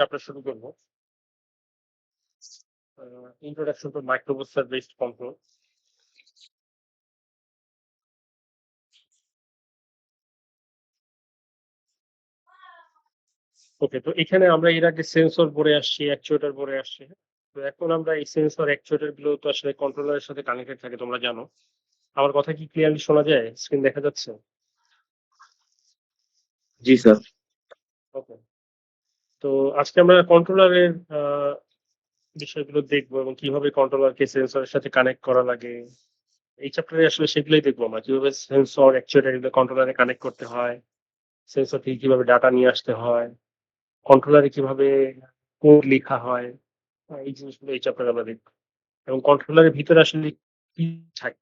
আমরা শুরু করব। Introduction to microprocessor based control. ওকে, তো এখানে আমরা এর আগে সেন্সর পড়ে আসছি, অ্যাকচুয়েটর পড়ে আসছি। তো এখন আমরা এই সেন্সর অ্যাকচুয়েটর গুলো তো আসলে কন্ট্রোলারের সাথে কানেক্টেড থাকে তোমরা জানো। আমার কথা কি ক্লিয়ারলি শোনা যায়? স্ক্রিন দেখা যাচ্ছে? জি স্যার। ওকে। তো আজকে আমরা কন্ট্রোলারের বিষয়গুলো দেখবো এবং কিভাবে কন্ট্রোলারকে সেন্সরের সাথে কানেক্ট করা লাগে। এই চ্যাপ্টারে আসলে সেগুলোই দেখবো আমরা। কিভাবে সেন্সর, অ্যাকচুয়েটর এগুলো কন্ট্রোলারে কানেক্ট করতে হয়, সেন্সর থেকে কিভাবে ডাটা নিয়ে আসতে হয়, কন্ট্রোলারে কিভাবে কোড লিখা হয়। এই জিনিসগুলো এই চ্যাপ্টারে আমরা দেখব। এবং কন্ট্রোলারের ভিতরে আসলে কি থাকে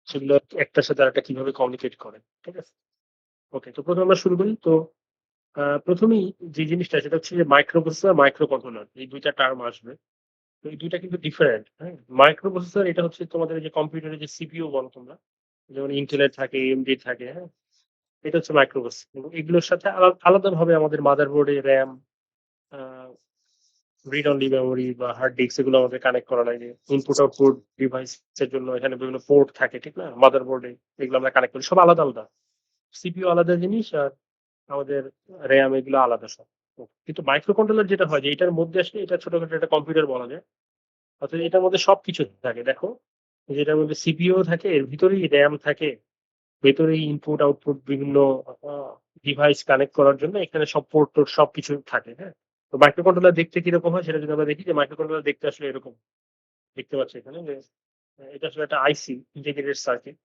সেগুলো একটার সাথে আরেকটা কিভাবে কমিউনিকেট করে। ঠিক আছে? ওকে, তো ১ম আমরা শুরু করি। তো ১ম এই যে জিনিসটা সেটা হচ্ছে যে মাইক্রোপ্রসেসর, মাইক্রো কন্ট্রোলার এই ২ টা টার্ম আসবে। তো এই ২ টা কিন্তু ডিফারেন্ট, হ্যাঁ? মাইক্রোপ্রসেসর এটা হচ্ছে তোমাদের এই যে কম্পিউটারের যে সিপিইউ বলো তোমরা। যেমন Intel এর থাকে, AMD এর থাকে, হ্যাঁ? এটা হচ্ছে মাইক্রোপ্রসেসর। এবং এগুলোর সাথে আলাদাভাবে আমাদের মাদারবোর্ডে RAM, আ রিড অনলি মেমোরি বা হার্ড ডিস্ক এগুলো আমাদের কানেক্ট করা লাগে। ইনপুট আউটপুট ডিভাইস এর জন্য এখানে বিভিন্ন পোর্ট থাকে, ঠিক না? মাদারবোর্ডে এগুলো আমরা কানেক্ট করি। সব আলাদা, আলাদা। সিপিইউ আলাদা জিনিস আর আমাদের RAM এগুলো আলাদা সব। কিন্তু মাইক্রো কন্ট্রোলার যেটা হয় যে এটার মধ্যে আসলে এটা ছোটখাটো একটা কম্পিউটার বলা যায়। অর্থাৎ এটার মধ্যে সবকিছু থাকে। দেখো, যেটার মধ্যে সিপিইউ থাকে, এর ভিতরেই RAM থাকে, ভেতরেই ইনপুট আউটপুট বিভিন্ন আ ডিভাইস কানেক্ট করার জন্য এখানে সব পোর্ট টোর্ট সবকিছু থাকে, হ্যাঁ? তো মাইক্রো কন্ট্রোলার দেখতে কিরকম হয় সেটা যদি আমরা দেখি যে মাইক্রো কন্ট্রোলার দেখতে আসলে এরকম। দেখতে পাচ্ছি এখানে যে এটা আসলে একটা আইসি, ইন্টিগ্রেটেড সার্কিট।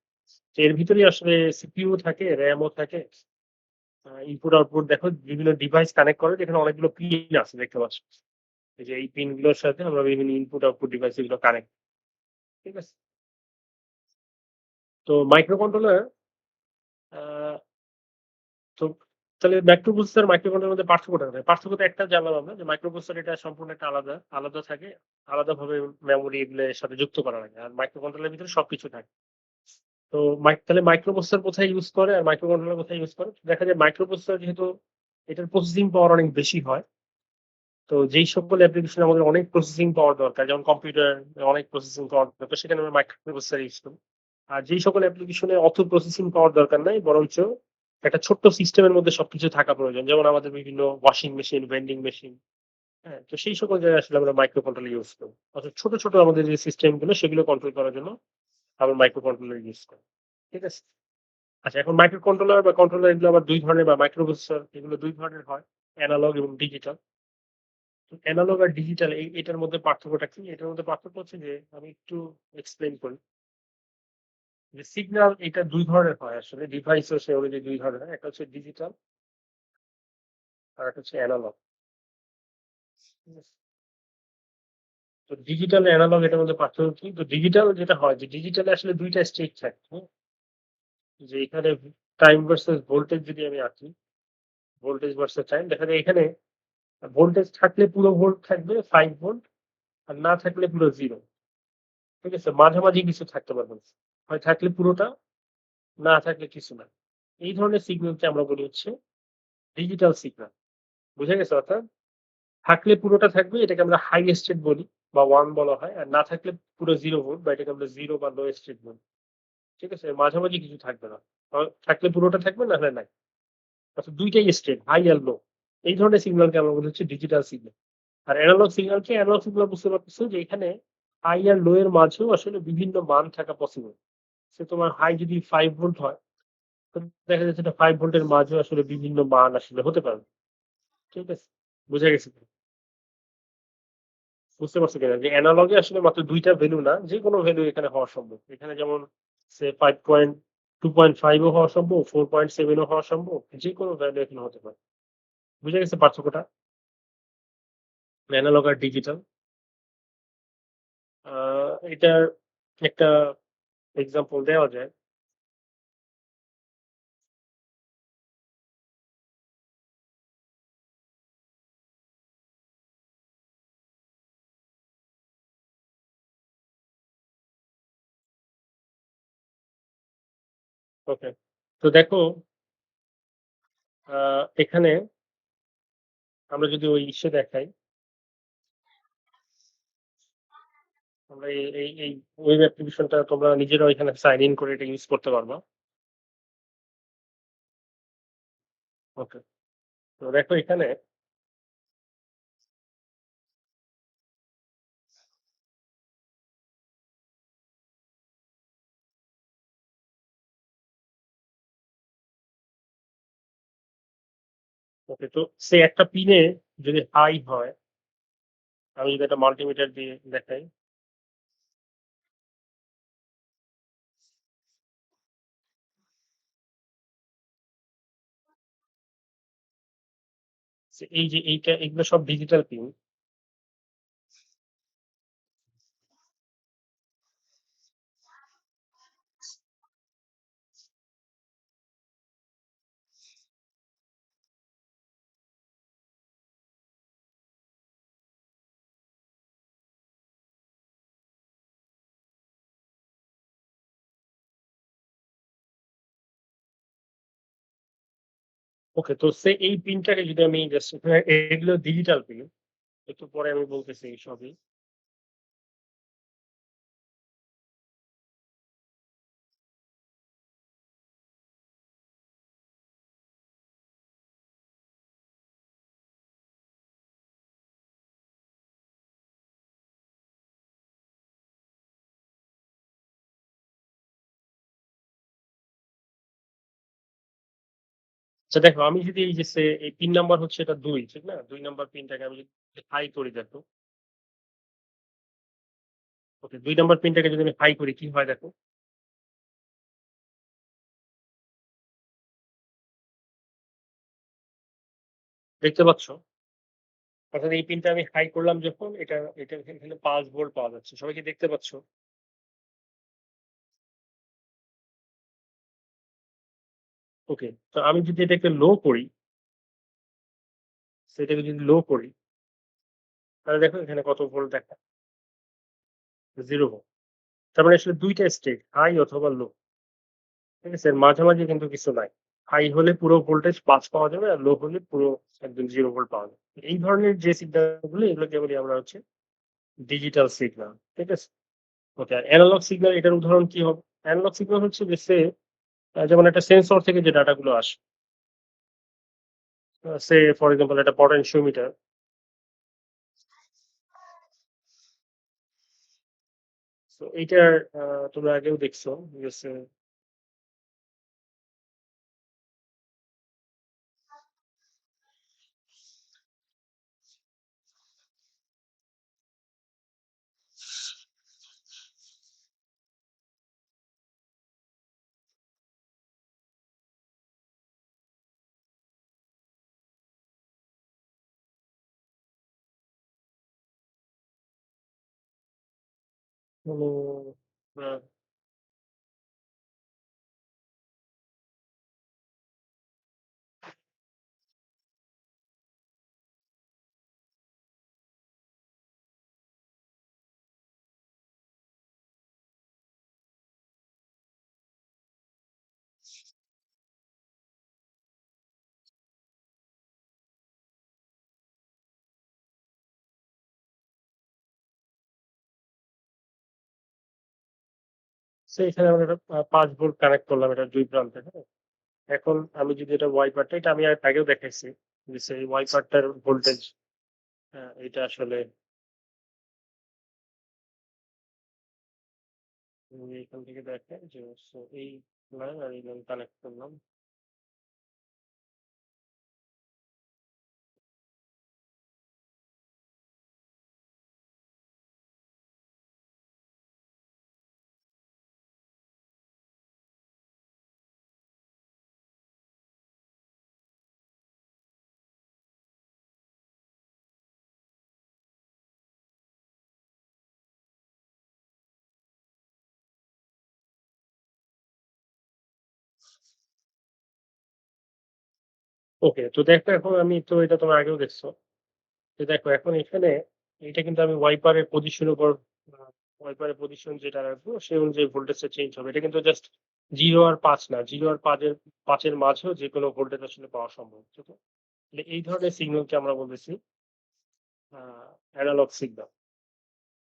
তো এর ভিতরেই আসলে সিপিইউ থাকে, RAM ও থাকে। ইনপুট আউটপুট দেখো বিভিন্ন ডিভাইস কানেক্ট করে যেখানে অনেকগুলো পিন আছে দেখতে পাচ্ছ। এই যে এই পিন গুলোর সাথে আমরা বিভিন্ন ইনপুট আউটপুট ডিভাইস এগুলো কানেক্ট, ঠিক আছে? তো মাইক্রো কন্ট্রোলার আ তো তাহলে মাইক্রোপ্রসেসর, মাইক্রোকন্ট্রোলারের মধ্যে পার্থক্যটা কোথায়? পার্থক্যটা একটা জানলাম আমরা যে মাইক্রোপ্রসেসর এটা সম্পূর্ণ একটা আলাদা, আলাদা থাকে। আলাদাভাবে মেমোরি এগুলো এর সাথে যুক্ত করা লাগে। আর মাইক্রোকন্ট্রোলারের ভিতরে সবকিছু থাকে। তো তাহলে মাইক্রোপ্রসেসর কোথায় ইউজ করে আর মাইক্রোকন্ট্রোলার কোথায় ইউজ করে? দেখা যায় মাইক্রোপ্রসেসর যেহেতু এটার প্রসেসিং পাওয়ার অনেক বেশি হয়। তো যেই সকল অ্যাপ্লিকেশন আমাদের অনেক প্রসেসিং পাওয়ার দরকার, যেমন কম্পিউটার অনেক প্রসেসিং পাওয়ার দরকার, সেখানে আমরা মাইক্রোপ্রসেসর ইউজ করি। আর যেই সকল অ্যাপ্লিকেশনে অত প্রসেসিং পাওয়ার দরকার নাই, বরঞ্চ একটা ছোট্ট সিস্টেমের মধ্যে সবকিছু থাকা প্রয়োজন। যেমন আমাদের বিভিন্ন ওয়াশিং মেশিন, ভেন্ডিং মেশিন, হ্যাঁ? তো সেই সকল জায়গায় আসলে আমরা মাইক্রো কন্ট্রোলার ইউজ করি। অর্থাৎ ছোট, ছোট আমাদের যে সিস্টেম গুলো সেগুলো কন্ট্রোল করার জন্য আমরা মাইক্রো কন্ট্রোলার ইউজ করি। ঠিক আছে? আচ্ছা, এখন মাইক্রো কন্ট্রোলার বা কন্ট্রোলার এগুলো আবার ২ ধরনের বা মাইক্রোপ্রসেসর এগুলো ২ ধরনের হয়। এনালগ এবং ডিজিটাল। তো এনালগ আর ডিজিটাল এটার মধ্যে পার্থক্যটা কি? এটার মধ্যে পার্থক্য হচ্ছে যে আমি একটু এক্সপ্লেইন করি। যে সিগন্যাল এটা ২ ধরনের হয় আসলে। ডিভাইস ও সে অনুযায়ী ২ ধরনের হয়। একটা হচ্ছে ডিজিটাল আর একটা হচ্ছে এনালগ। ঠিক আছে? তো ডিজিটাল এনালগ এটার মধ্যে পার্থক্য কি? তো ডিজিটাল যেটা হয় যে ডিজিটালে আসলে ২ টা স্টেজ থাকে। হুম? যে এখানে টাইম ভার্সাস ভোল্টেজ যদি আমি আঁকি, ভোল্টেজ ভার্সাস টাইম দেখা যায় এখানে ভোল্টেজ থাকলে পুরো ভোল্ট থাকবে 5 ভোল্ট আর না থাকলে পুরো 0। ঠিক আছে? মাঝামাঝি কিছু থাকতে পারবে না। হয় থাকলে পুরোটা, না থাকলে কিছু না। এই ধরনের সিগন্যালকে আমরা বলি হচ্ছে ডিজিটাল সিগন্যাল। বুঝা গেছে? অর্থাৎ থাকলে পুরোটা থাকবে এটাকে আমরা হাই স্টেট বলি বা 1 বলা হয়। আর না থাকলে পুরো 0 ভোল্ট বা এটাকে আমরা 0 বা লো স্টেট বলি। ঠিক আছে? মাঝামাঝি কিছু থাকবে না। থাকলে পুরোটা থাকবে না হলে নাই। অর্থাৎ ২ টাই স্টেট, হাই আর লো। এই ধরনের সিগন্যালকে আমরা বলি হচ্ছে ডিজিটাল সিগন্যাল। আর এনালগ সিগন্যালকে এনালগ সিগন্যাল বুঝতে পারতেছো যে এখানে হাই আর লো এর মাঝেও আসলে বিভিন্ন মান থাকা পসিবল। সে তোমার হাই যদি 5 ভোল্ট হয়, তো দেখা যাচ্ছে এটা 5 ভোল্টের মাঝেও আসলে বিভিন্ন মান আসলে হতে পারে। ঠিক আছে? বুঝা গেছে তো? বুঝতে পারছো কিনা? যে এনালগে আসলে মাত্র ২ টা ভ্যালু না, যেকোনো ভ্যালু এখানে হওয়া সম্ভব। এখানে যেমন সে 2.5 ও হওয়া সম্ভব, 4.7 ও হওয়া সম্ভব। যেকোনো ভ্যালু এখানে হতে পারে। বুঝা গেছে পার্থক্যটা? এনালগ আর ডিজিটাল। আ এটার একটা এক্সাম্পল দেওয়া যায়। ওকে। তো দেখো, আ এখানে আমরা যদি ওই দেখাই, আমরা এই ওয়েব অ্যাপ্লিকেশনটা তোমরা নিজেরাও এখানে সাইন ইন করে এটা ইউজ করতে পারবা। ওকে। তো দেখো এখানে ওকে, তো সে একটা পিনে যদি হাই হয়, আমি যদি একটা মাল্টিমিটার দিয়ে দেখাই, যে এই যে এইটা এগুলো সব ডিজিটাল পিন। ওকে, তো সে এই পিনটাকে যদি আমি জাস্ট এগুলো ডিজিটাল পিন। একটু পরে আমি বলতেছি এই সবই। আচ্ছা দেখো, আমি যদি এই যে এই পিন নাম্বার হচ্ছে এটা ২, ঠিক না? ২ নাম্বার পিনটাকে আমি যদি হাই করি দেখো। ওকে, ২ নাম্বার পিনটাকে যদি আমি হাই করি কি হয় দেখো? দেখতে পাচ্ছ? অর্থাৎ এই পিনটা আমি হাই করলাম যখন এটা এখানে ৫ ভোল্ট পাওয়া যাচ্ছে। সবাই কি দেখতে পাচ্ছ? ওকে। তো আমি যদি এটাকে লো করি, সেটাকে যদি লো করি, তাহলে দেখো এখানে কত ভোল্ট দেখায়? 0 ভোল্ট। তার মানে আসলে ২ টা স্টেট, হাই অথবা লো। ঠিক আছে? এর মাঝামাঝি কিন্তু কিছু নাই। হাই হলে পুরো ভোল্টেজ ৫ পাওয়া যাবে, আর লো হলে পুরো একদম 0 ভোল্ট পাওয়া যাবে। এই ধরনের যে সিগন্যাল গুলো এগুলোকে বলি আমরা হচ্ছে ডিজিটাল সিগন্যাল। ঠিক আছে? ওকে, আর এনালগ সিগন্যাল এটার উদাহরণ কি হবে? এনালগ সিগন্যাল হচ্ছে যে যেমন একটা সেন্সর থেকে যে ডাটা গুলো আসে। ফর এক্সাম্পল একটা পটেনশিওমিটার। সো এইটার তোমরা আগেও দেখছো যে মানে আ এখানে আমরা একটা ৫ ভোল্ট কানেক্ট করলাম এটার ২ প্রান্তে, হ্যাঁ? এখন আমি যদি এটা ওয়াইপারটা, এটা আমি আগেও দেখাইছি যে সেই ওয়াইপারটার ভোল্টেজ, এটা আসলে এখান থেকে দেখেন যে এই লাইন আর এই লাইন কানেক্ট করলাম। ওকে, তো দেখো এখন আমি তো এটা তোমরা আগেও দেখছো। তো দেখো এখন এখানে এটা কিন্তু আমি ওয়াইপারের পজিশন উপর আ ওয়াইপারের পজিশন যেটা রাখবো সেই অনুযায়ী ভোল্টেজটা চেঞ্জ হবে। এটা কিন্তু জাস্ট ০ আর ৫ না। ০ আর ৫ এর মাঝেও যেকোনো ভোল্টেজ আসলে পাওয়া সম্ভব। ঠিক আছে? এই ধরনের সিগন্যালকে আমরা বলতেছি অ্যানালগ সিগন্যাল।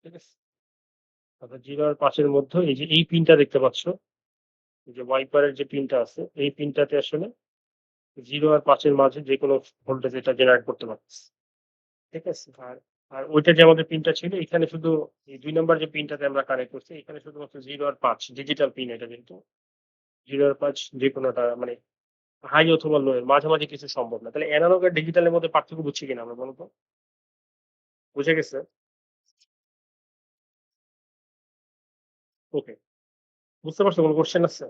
ঠিক আছে? অর্থাৎ 0 আর 5 এর মধ্যে এই যে এই পিনটা দেখতে পাচ্ছ, এই যে ওয়াইপারের যে পিনটা আছে, এই পিনটাতে আসলে 0 আর 5 এর মাঝে যেকোনো ভোল্টেজ এটা জেনারেট করতে পারতেছে। ঠিক আছে? আর ওইটা যে আমাদের পিনটা ছিল, এখানে শুধু এই 2 নাম্বার যে পিনটাতে আমরা কানেক্ট করছি, এখানে শুধুমাত্র 0 আর 5 ডিজিটাল পিন এটা কিন্তু। 0 আর 5 যেকোনোটা মানে হাই অথবা লো এর মাঝামাঝি কিছু সম্ভব না। তাহলে এনালগ আর ডিজিটালের মধ্যে পার্থক্য বুঝছি কিনা আমরা বলো তো? বুঝে গেছে? ওকে। বুঝতে পারছো? কোনো কোয়েশ্চেন আছে?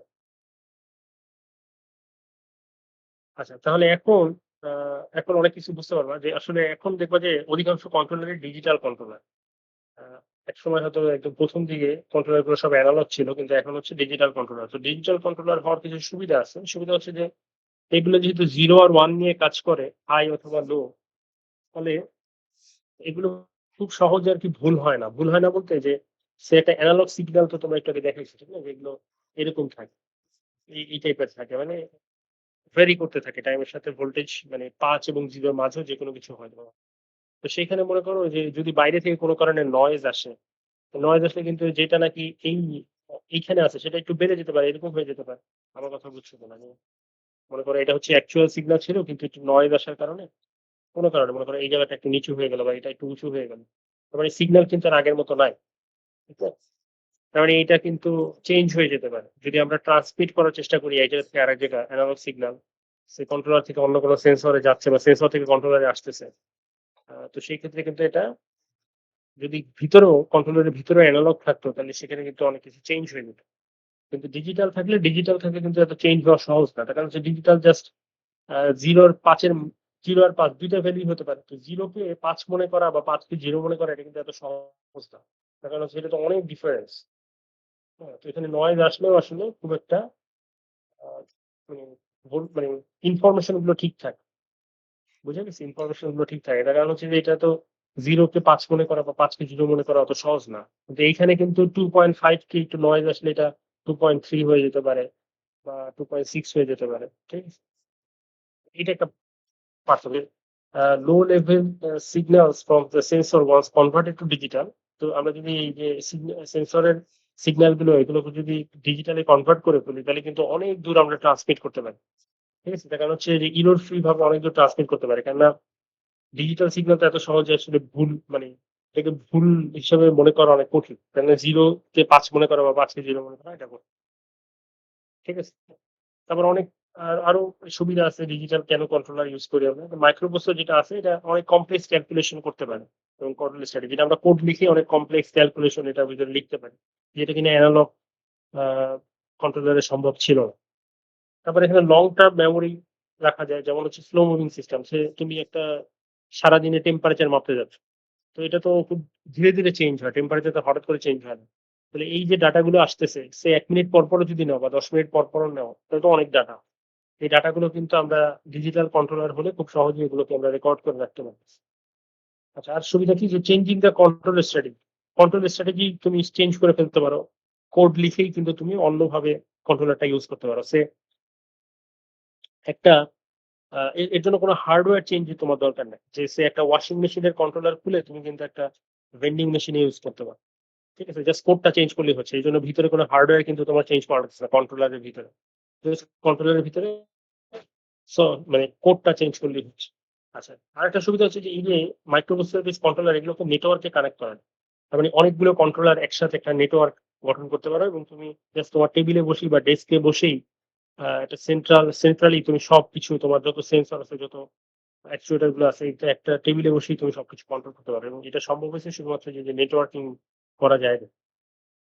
আচ্ছা, তাহলে আ এখন অনেক কিছু বুঝতে পারবা যে আসলে এখন দেখবা যে অধিকাংশ কন্ট্রোলারই ডিজিটাল কন্ট্রোলার। আ একসময় হয়তো একদম ১ম দিকে কন্ট্রোলার গুলো সব এনালগ ছিল। কিন্তু এখন হচ্ছে ডিজিটাল কন্ট্রোলার। তো ডিজিটাল কন্ট্রোলার হওয়ার কিছু সুবিধা আছে। সুবিধা হচ্ছে যে এগুলো যেহেতু 0 আর 1 নিয়ে কাজ করে, হাই অথবা লো, ফলে এগুলো খুব সহজে আরকি ভুল হয় না। ভুল হয় না বলতে যে সে একটা এনালগ সিগন্যাল তো তোমরা একটু আগে দেখাইছো, ঠিক না? যেগুলো এরকম থাকে। এই টাইপের থাকে। মানে ভেরি করতে থাকে টাইমের সাথে ভোল্টেজ মানে ৫ এবং 0 এর মাঝেও যেকোনো কিছু হয় না। তো সেখানে মনে করো যে যদি বাইরে থেকে কোনো কারণে নয়েজ আসে, নয়েজ আসলে কিন্তু যেটা নাকি এইখানে আছে সেটা একটু বেড়ে যেতে পারে, এরকম হয়ে যেতে পারে। আমার কথা বুঝছো তো? মানে মনে করো এটা হচ্ছে অ্যাকচুয়াল সিগন্যাল ছিল কিন্তু একটু নয়েজ আসার কারণে কোনো কারণে মনে করো এই জায়গাটা একটু নিচু হয়ে গেল বা এটা একটু উঁচু হয়ে গেল। তার মানে সিগন্যাল কিন্তু আর আগের মতো নাই। ঠিক আছে? তার মানে এটা কিন্তু চেঞ্জ হয়ে যেতে পারে। যদি আমরা ট্রান্সমিট করার চেষ্টা করি এক জায়গা থেকে আরেক জায়গায় এনালগ সিগন্যাল, সে কন্ট্রোলার থেকে অন্য কোনো সেন্সরে যাচ্ছে বা সেন্সর থেকে কন্ট্রোলারে আসতেছে। তো সেই ক্ষেত্রে কিন্তু এটা যদি ভিতরেও কন্ট্রোলারের ভিতরেও এনালগ থাকতো তাহলে সেখানে কিন্তু অনেক কিছু চেঞ্জ হয়ে যেত। কিন্তু ডিজিটাল থাকলে কিন্তু এত চেঞ্জ হওয়া সহজ না। তার কারণ হচ্ছে ডিজিটাল জাস্ট 0 আর 5 এর 0 আর 5 ২ টা ভ্যালুই হতে পারে। তো 0 কে 5 মনে করা বা 5 কে 0 মনে করা এটা কিন্তু এত সহজ না। তার কারণ হচ্ছে এটা তো অনেক ডিফারেন্স। হ্যাঁ? তো এখানে নয়েজ আসলেও আসলে খুব একটা আ মানে মানে ইনফরমেশন গুলো ঠিক থাকে। বুঝা গেছে? ইনফরমেশন গুলো ঠিক থাকে। তার কারণ হচ্ছে যে এটা তো 0 কে 5 মনে করা বা 5 কে 0 মনে করা অত সহজ না। কিন্তু এইখানে কিন্তু 2.5 কে একটু নয়েজ আসলে এটা 2.3 হয়ে যেতে পারে বা 2.6 হয়ে যেতে পারে। ঠিক আছে? এটা একটা পার্থক্য। Low level signals from the sensor was converted to digital. তো আমরা যদি এই যে সেন্সরের সিগন্যাল গুলো এগুলোকে যদি ডিজিটালি কনভার্ট করে ফেলি তাহলে কিন্তু অনেক দূর আমরা ট্রান্সমিট করতে পারি। ঠিক আছে? তার কারণ হচ্ছে যে এরর ফ্রি ভাবে অনেক দূর ট্রান্সমিট করতে পারি। কেননা ডিজিটাল সিগন্যাল তো এত সহজে আসলে ভুল মানে এটাকে ভুল হিসাবে মনে করা অনেক কঠিন। কেননা 0 কে 5 মনে করা বা 5 কে 0 মনে করা এটা কঠিন। ঠিক আছে? তারপর অনেক আরো সুবিধা আছে ডিজিটাল কেন কন্ট্রোলার ইউজ করি আমরা। মাইক্রোপ্রসেসর যেটা আছে এটা অনেক কমপ্লেক্স ক্যালকুলেশন করতে পারে এবং কন্ট্রোল স্ট্র্যাটেজি যেটা আমরা কোড লিখে অনেক কমপ্লেক্স ক্যালকুলেশন এটার ভিতরে লিখতে পারি। যেটা কিনা এনালগ আ কন্ট্রোলারে সম্ভব ছিল না। তারপরে এখানে লং টার্ম মেমোরি রাখা যায়। যেমন হচ্ছে স্লো মুভিং সিস্টেম। তুমি একটা সারাদিনে টেম্পারেচার মাপতে যাচ্ছ। তো এটা তো খুব ধীরে, ধীরে চেঞ্জ হয়। টেম্পারেচার তো হঠাৎ করে চেঞ্জ হয় না। তাহলে এই যে ডাটা গুলো আসতেছে, সে ১ মিনিট পর, পরও যদি নাও বা ১০ মিনিট পর, পরও নাও, তাহলে তো অনেক ডাটা। এই ডাটাগুলো কিন্তু আমরা ডিজিটাল কন্ট্রোলার হলে খুব সহজেই এগুলোকে আমরা রেকর্ড করে রাখতে পারতেছি। আচ্ছা, আর সুবিধা কি যে changing the control strategy. Control strategy তুমি চেঞ্জ করে ফেলতে পারো। কোড লিখেই কিন্তু তুমি অন্যভাবে কন্ট্রোলারটা ইউজ করতে পারো। একটা এর জন্য কোনো হার্ডওয়্যার চেঞ্জ এর তোমার দরকার নাই। একটা ওয়াশিং মেশিনের কন্ট্রোলার খুলে তুমি কিন্তু একটা ভেন্ডিং মেশিনে ইউজ করতে পারো। ঠিক আছে? জাস্ট কোডটা চেঞ্জ করলেই হচ্ছে। এজন্য ভিতরে কোনো হার্ডওয়্যার কিন্তু তোমার চেঞ্জ করা লাগতেছে না কন্ট্রোলারের ভিতরে। জাস্ট কন্ট্রোলারের ভিতরে সো মানে কোডটা চেঞ্জ করলেই হচ্ছে। আচ্ছা, আরেকটা সুবিধা হচ্ছে যে এই যে মাইক্রোপ্রসেসর বেস কন্ট্রোলার এগুলোকে নেটওয়ার্কে কানেক্ট করা যায়। তার মানে অনেকগুলো কন্ট্রোলার একসাথে একটা নেটওয়ার্ক গঠন করতে পারো এবং তুমি জাস্ট তোমার টেবিলে বসেই বা ডেস্কে বসেই একটা সেন্ট্রালি তুমি সবকিছু তোমার যত সেন্সর আছে, যত অ্যাকচুয়েটর গুলো আছে এটা একটা টেবিলে বসেই তুমি সবকিছু কন্ট্রোল করতে পারো এবং এটা সম্ভব হয়েছে শুধুমাত্র যে নেটওয়ার্কিং করা যায়।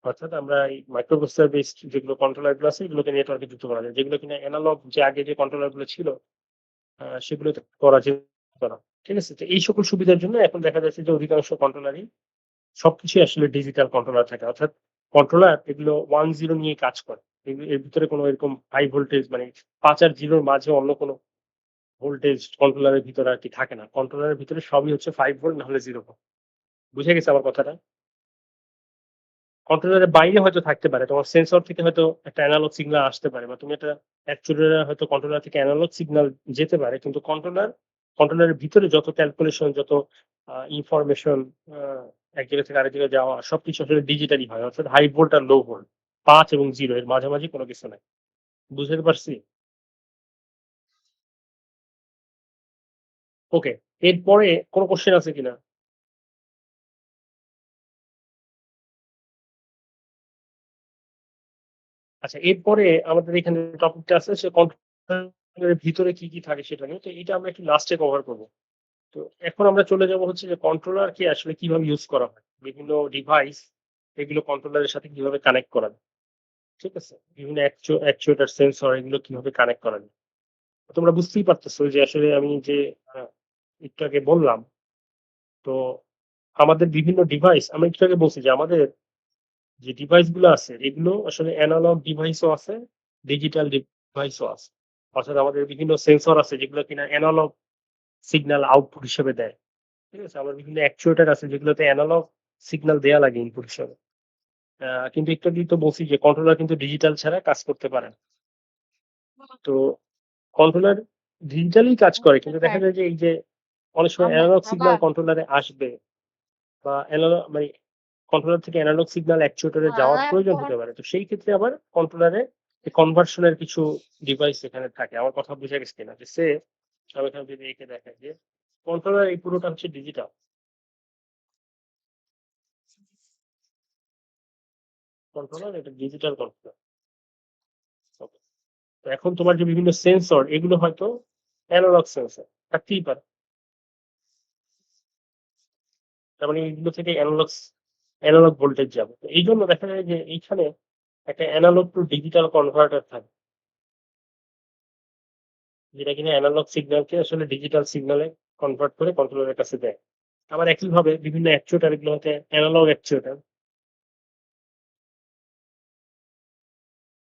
অর্থাৎ আমরা এই মাইক্রোপ্রসেসর বেসড যেগুলো কন্ট্রোলার গুলো আছে এগুলোকে নেটওয়ার্কে যুক্ত করা যায়। যেগুলো কিনা এনালগ যে আগে যে কন্ট্রোলার গুলো ছিল সেগুলোতে করা যেত না। ঠিক আছে? তো এই সকল সুবিধার জন্য এখন দেখা যাচ্ছে যে অধিকাংশ কন্ট্রোলারই সবকিছুই আসলে ডিজিটাল কন্ট্রোলার থাকে। অর্থাৎ কন্ট্রোলার এগুলো 1-0 নিয়েই কাজ করে। এর ভিতরে কোনো এরকম হাই ভোল্টেজ মানে ৫ আর 0 র মাঝে অন্য কোনো ভোল্টেজ কন্ট্রোলারের ভিতরে আরকি থাকে না। কন্ট্রোলারের ভিতরে সবই হচ্ছে 5 ভোল্ট না হলে 0 ভোল্ট। বুঝা গেছে আমার কথাটা? কন্ট্রোলারের বাইরে হয়তো থাকতে পারে। তোমার সেন্সর থেকে হয়তো একটা এনালগ সিগন্যাল আসতে পারে বা তুমি একটা অ্যাকচুয়েটর হয়তো কন্ট্রোলার থেকে এনালগ সিগন্যাল যেতে পারে। কিন্তু কন্ট্রোলার কন্ট্রোলারের ভিতরে যত ক্যালকুলেশন, যত ইনফরমেশন আ এক জায়গা থেকে আরেক জায়গায় যাওয়া সবকিছু আসলে ডিজিটালি হয়। অর্থাৎ হাই ভোল্ট আর লো ভোল্ট ৫ এবং ০ এর মাঝামাঝি কোনো কিছু নাই। বুঝাতে পারছি? ওকে। এরপরে কোন কোয়েশ্চেন আছে কিনা? আচ্ছা, এরপরে আমাদের এখানে টপিকটা আছে সে কন্ট্রোলারের ভিতরে কি থাকে সেটা নিয়ে। তো এটা আমরা একটু লাস্টে কভার করব। তো এখন আমরা চলে যাব হচ্ছে যে কন্ট্রোলারকে আসলে কিভাবে ইউজ করা হয়। বিভিন্ন ডিভাইস এগুলো কন্ট্রোলারের সাথে কিভাবে কানেক্ট করা যায়। ঠিক আছে? বিভিন্ন অ্যাকচুয়েটর, সেন্সর এগুলো কিভাবে কানেক্ট করা যায়। তোমরা বুঝতেই পারতেছো যে আসলে আমি যে আ একটু আগে বললাম, তো আমাদের বিভিন্ন ডিভাইস আমি একটু আগে বলছি যে আমাদের যে ডিভাইস গুলো আছে এগুলো আসলে এনালগ ডিভাইসও আছে, ডিজিটাল ডিভাইসও আছে। অর্থাৎ আমাদের বিভিন্ন সেন্সর আছে যেগুলো কিনা এনালগ সিগন্যাল আউটপুট হিসেবে দেয়। ঠিক আছে? আবার বিভিন্ন অ্যাকচুয়েটর আছে যেগুলোতে এনালগ সিগন্যাল দেয়া লাগে ইনপুট হিসাবে। কিন্তু একটু আগেই তো বলছি যে কন্ট্রোলার কিন্তু ডিজিটাল ছাড়া কাজ করতে পারে না। তো কন্ট্রোলার ডিজিটালি কাজ করে কিন্তু দেখা যায় যে এই যে অনেক সময় এনালগ সিগন্যাল কন্ট্রোলারে আসবে বা মানে কন্ট্রোলার থেকে এনালগ সিগন্যাল অ্যাকচুয়েটরে যাওয়ার প্রয়োজন হতে পারে। তো সেই ক্ষেত্রে আবার কন্ট্রোলারে কনভার্সন এর কিছু ডিভাইস এখানে থাকে। আমার কথা বুঝা গেছে কিনা? যে আমি এখানে যদি এঁকে দেখাই যে কন্ট্রোলার এই পুরোটা হচ্ছে ডিজিটাল। কন্ট্রোলার এটা ডিজিটাল কন্ট্রোলার। ওকে। তো এখন তোমার যে বিভিন্ন সেন্সর এগুলো হয়তো এনালগ সেন্সর থাকতেই পারে। তার মানে এগুলো থেকে এনালগ ভোল্টেজ যাবে। তো এইজন্য দেখা যায় যে এইখানে একটা এনালগ টু ডিজিটাল কনভার্টার থাকে। যেটা কিনা এনালগ সিগন্যালকে আসলে ডিজিটাল সিগন্যালে কনভার্ট করে কন্ট্রোলারের কাছে দেয়। আবার একইভাবে বিভিন্ন অ্যাকচুয়েটর এগুলো হচ্ছে এনালগ অ্যাকচুয়েটর।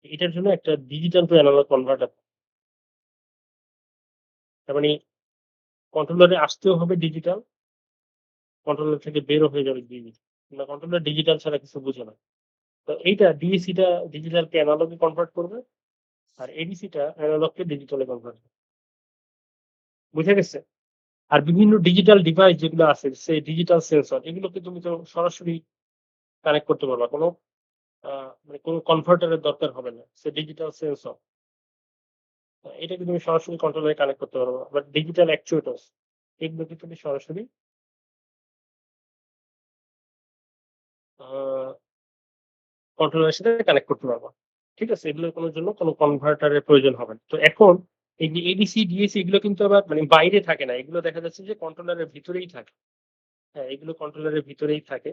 এটার জন্য একটা ডিজিটাল টু এনালগ কনভার্টার। তার মানে কন্ট্রোলারে আসতেও হবে ডিজিটাল, কন্ট্রোলার থেকে বেরও হয়ে যাবে ডিজিটাল। না কন্ট্রোলার ডিজিটাল ছাড়া কিছু বুঝে না। তো এইটা ডিএসি টা ডিজিটালকে এনালগে কনভার্ট করবে আর এডিসি টা এনালগকে ডিজিটালে কনভার্ট করবে। বুঝা গেছে? আর বিভিন্ন ডিজিটাল ডিভাইস যেগুলো আছে সেই ডিজিটাল সেন্সর এগুলোকে তুমি তো সরাসরি কানেক্ট করতে পারবা। আ মানে কোন কনভার্টার এর দরকার হবে না। সে ডিজিটাল সেন্সর। এটাকে তুমি সরাসরি কন্ট্রোলারে কানেক্ট করতে পারবা। বাট ডিজিটাল অ্যাকচুয়েটরস এগুলোকে তুমি সরাসরি আ কন্ট্রোলারের সাথে কানেক্ট করতে পারবা। ঠিক আছে? এগুলোর জন্য কোন কনভার্টার এর প্রয়োজন হবে না। তো এখন এই যে এডিসি, ডিএসি এগুলো কিন্তু আবার মানে বাইরে থাকে না। এগুলো দেখা যাচ্ছে যে কন্ট্রোলারের ভিতরেই থাকে। হ্যাঁ, এগুলো কন্ট্রোলারের ভিতরেই থাকে।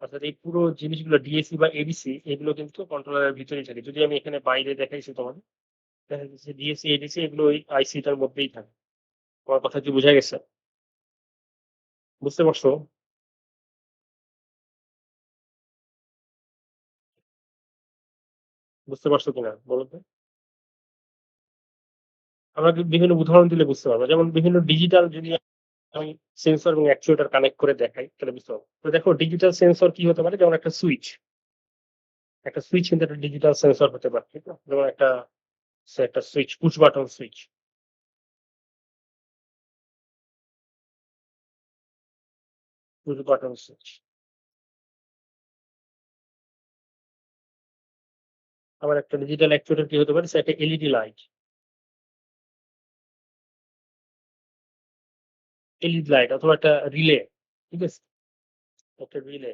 অর্থাৎ এই পুরো জিনিসগুলো ডিএসি বা এডিসি এগুলো কিন্তু কন্ট্রোলারের ভিতরেই থাকে। যদি আমি এখানে বাইরে দেখাইছি তোমাকে, দেখা যাচ্ছে ডিএসি, এডিসি এগুলো ওই আইসি টার মধ্যেই থাকে। আমার কথা কি বুঝা গেছে? বুঝতে পারছো? বুঝতে পারছো কিনা বলো তো? আমরা বিভিন্ন উদাহরণ দিলে বুঝতে পারবো। যেমন বিভিন্ন ডিজিটাল যদি আমি সেন্সর এবং অ্যাকচুয়েটর কানেক্ট করে দেখাই তাহলে বুঝতে পারবো। তো দেখো ডিজিটাল সেন্সর কি হতে পারে? যেমন একটা সুইচ। একটা সুইচ কিন্তু একটা ডিজিটাল সেন্সর হতে পারে। ঠিক না? যেমন একটা switch, push button switch, push button switch. আবার একটা ডিজিটাল অ্যাকচুয়েটর কি হতে পারে? সে একটা এলইডি লাইট। এলইডি লাইট অথবা একটা রিলে। ঠিক আছে? একটা রিলে।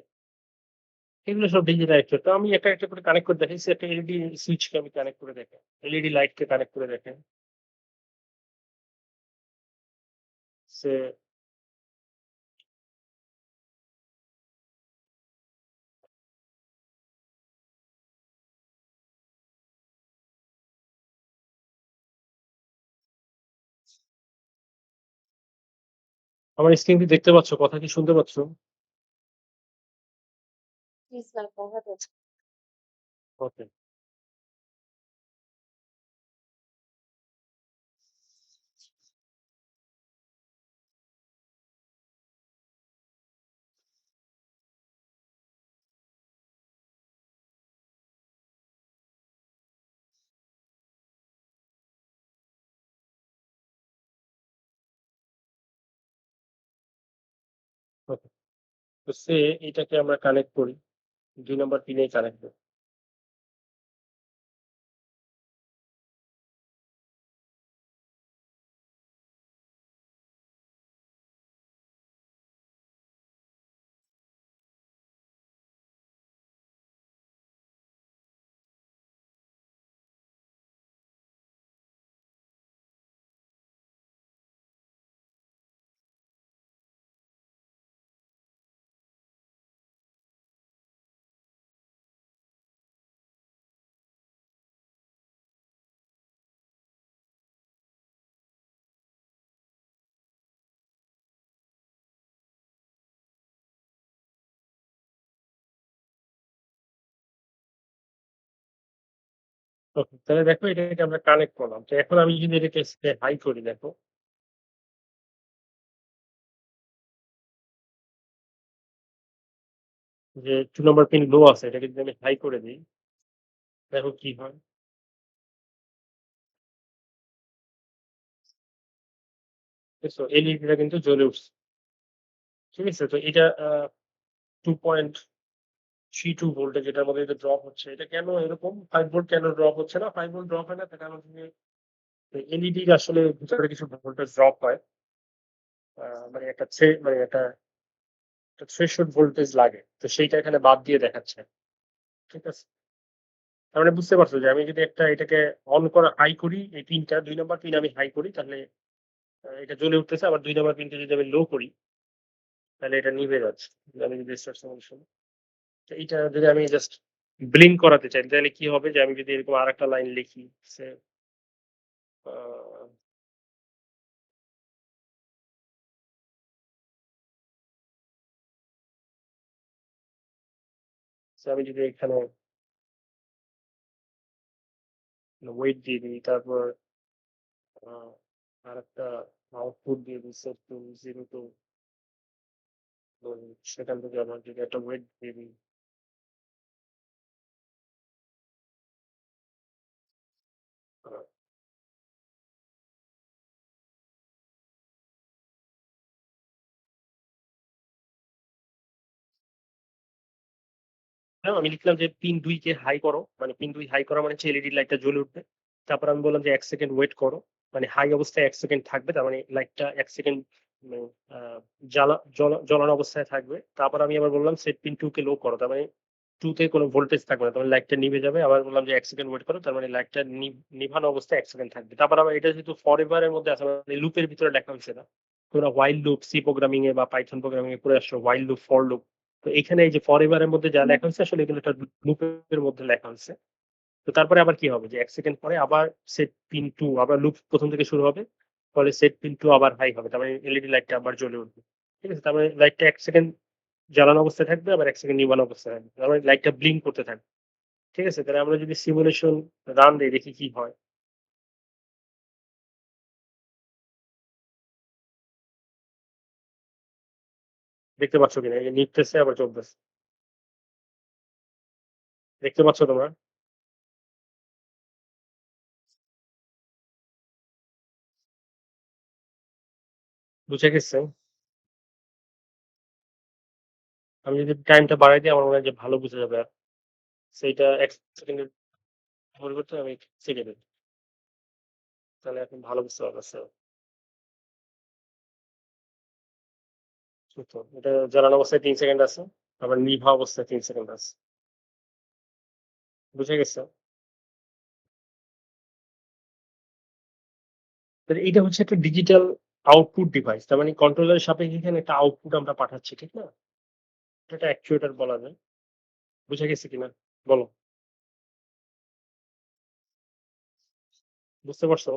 এগুলো সব ডিজিটাল অ্যাকচুয়েটর। তো আমি একটা করে কানেক্ট করে দেখাইছি। একটা এলইডি সুইচকে আমি কানেক্ট করে দেখাই। এলইডি লাইটকে কানেক্ট করে দেখাই। সে আমার স্ক্রিন কি দেখতে পাচ্ছ? কথা কি শুনতে পাচ্ছ? ওকে। ওকে। তো এটাকে আমরা কানেক্ট করি। ২ নাম্বার পিনেই কানেক্ট করি। ওকে। তাহলে দেখো এটাকে আমরা কানেক্ট করলাম। তো এখন আমি যদি এটাকে হাই করি দেখো যে ২ নাম্বার পিন লো আছে এটাকে যদি আমি হাই করে দেই, দেখো কি হয়। দেখছো এলইডিটা কিন্তু জ্বলে উঠছে। ঠিক আছে? তো এটা 2.32 ভোল্টে যেটার মধ্যে এটা ড্রপ হচ্ছে। এটা কেন এরকম 5 ভোল্ট কেন ড্রপ হচ্ছে না? 5 ভোল্ট ড্রপ হয় না তার কারণ হচ্ছে এলইডির আসলে ভিতরে কিছু ভোল্টেজ ড্রপ হয়। আ মানে একটা থ্রেশহোল্ড ভোল্টেজ লাগে। তো সেইটা এখানে বাদ দিয়ে দেখাচ্ছে। ঠিক আছে? তার মানে বুঝতে পারছো যে আমি যদি এটাকে অন করা হাই করি এই পিনটা ২ নাম্বার পিন আমি হাই করি তাহলে এটা জ্বলে উঠতেছে। আবার ২ নাম্বার পিনটা যদি আমি লো করি তাহলে এটা নিভে যাচ্ছে। আমি যদি স্টার্ট সাউন্ড শুনি। তো এইটা যদি আমি জাস্ট ব্লিঙ্ক করাতে চাই তাহলে কি হবে যে আমি যদি এরকম আরেকটা লাইন লিখি সে আ সো আমি যদি এখানে ওয়েট দিয়ে দিই তারপর আ আরেকটা আউটপুট দিয়ে দিই সেট টু 0 টু সেখান থেকে আমার যদি একটা ওয়েট দিয়ে দিই। আ হ্যাঁ, আমি লিখলাম যে পিন ২ কে হাই করো। মানে পিন ২ হাই করা মানে হচ্ছে এলইডি লাইটটা জ্বলে উঠবে। তারপর আমি বললাম যে ১ সেকেন্ড ওয়েট করো। মানে হাই অবস্থায় ১ সেকেন্ড থাকবে। তার মানে লাইটটা ১ সেকেন্ড মানে আ জ্বলানো অবস্থায় থাকবে। তারপর আমি আবার বললাম সেট পিন ২ কে লো করো। তার মানে ২ তে কোনো ভোল্টেজ থাকবে না। তার মানে লাইটটা নিভে যাবে। আবার বললাম যে ১ সেকেন্ড ওয়েট করো। তার মানে লাইটটা নিভানো অবস্থায় ১ সেকেন্ড থাকবে। তারপর আবার এটা যেহেতু ফরএভার এর মধ্যে আছে মানে লুপের ভিতরে লেখা হইছে না। তোমরা while লুপ সি প্রোগ্রামিং এ বা পাইথন প্রোগ্রামিং এ পড়ে আসছো while লুপ, ফর লুপ। তো এখানে এই যে ফরএভার এর মধ্যে যা লেখা হইছে আসলে এগুলো একটা লুপের মধ্যে লেখা হইছে। তো তারপরে আবার কি হবে যে ১ সেকেন্ড পরে আবার সেট পিন ২ আবার লুপ ১ম থেকে শুরু হবে। পরে সেট পিন ২ আবার হাই হবে। তার মানে এলইডি লাইটটা আবার জ্বলে উঠবে। ঠিক আছে? তার মানে লাইটটা ১ সেকেন্ড জ্বালানো অবস্থায় থাকবে, আবার ১ সেকেন্ড নিবানো অবস্থায় থাকবে। তার মানে লাইটটা ব্লিঙ্ক করতে থাকবে। ঠিক আছে? তাহলে আমরা যদি সিমুলেশন রান দেই দেখি কি হয়। দেখতে পাচ্ছ কিনা? এই যে নিভতেছে আবার জ্বলতেছে। দেখতে পাচ্ছ তোমরা? বুঝে গেছে? আমি যদি টাইমটা বাড়াই দিই আমার মনে হয় যে ভালো বুঝা যাবে। সেইটা ১ সেকেন্ডের পরিবর্তে আমি সেকেন্ডে। তাহলে এখন ভালো বুঝতে পারতেছে। সূত্র। এটা জ্বালানো অবস্থায় ৩ সেকেন্ড আছে। আবার নিভা অবস্থায় ৩ সেকেন্ড আছে। বুঝে গেছে? তাহলে এইটা হচ্ছে একটা ডিজিটাল আউটপুট ডিভাইস। তার মানে কন্ট্রোলারের সাপেক্ষে এখানে একটা আউটপুট আমরা পাঠাচ্ছি, ঠিক না? এটা অ্যাকচুয়েটর বলা যায়। বুঝে গেছে কিনা? বলো। বুঝতে পারছো?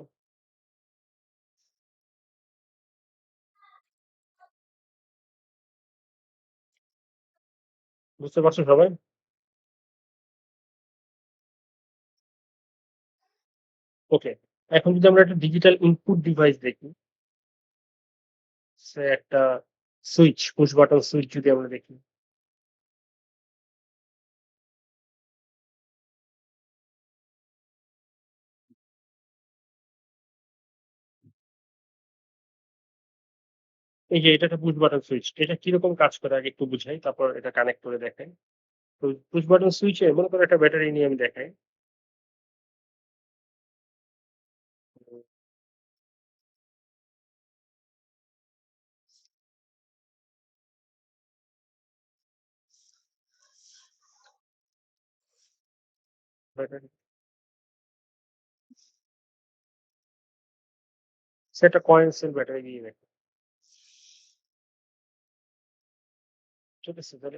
বুঝতে পারছো সবাই? ওকে। এখন যদি আমরা একটা ডিজিটাল ইনপুট ডিভাইস দেখি, সে একটা সুইচ, পুশ বাটন সুইচ যদি আমরা দেখি, এই যে এটা একটা পুশ বাটন সুইচ। এটা কিরকম কাজ করে আগে একটু বুঝাই, তারপর এটা কানেক্ট করে দেখাই। তো পুশ বাটন সুইচে মনে করো একটা ব্যাটারি নিয়ে আমি দেখাই। হুম, ব্যাটারি সেটা কয়েন সেল ব্যাটারি দিয়ে দেখাই। ঠিক আছে? তাহলে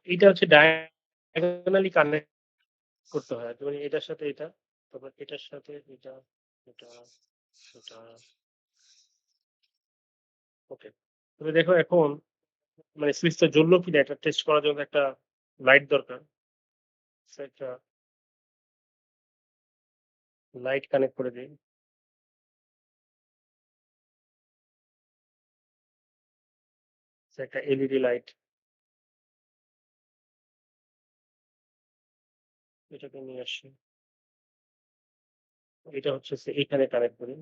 এটা হচ্ছে ডায়াগোনালি কানেক্ট করতে হয়। মানে এটার সাথে এটা, তারপর এটার সাথে এটা, এটা, এটা। ওকে। তুমি দেখো এখন মানে সুইচটা জ্বললো কিনা এটা টেস্ট করার জন্য একটা লাইট দরকার। সো একটা লাইট কানেক্ট করে দেই। সো একটা এলইডি লাইট এটাকে নিয়ে আসি। এটা হচ্ছে এইখানে কানেক্ট করি।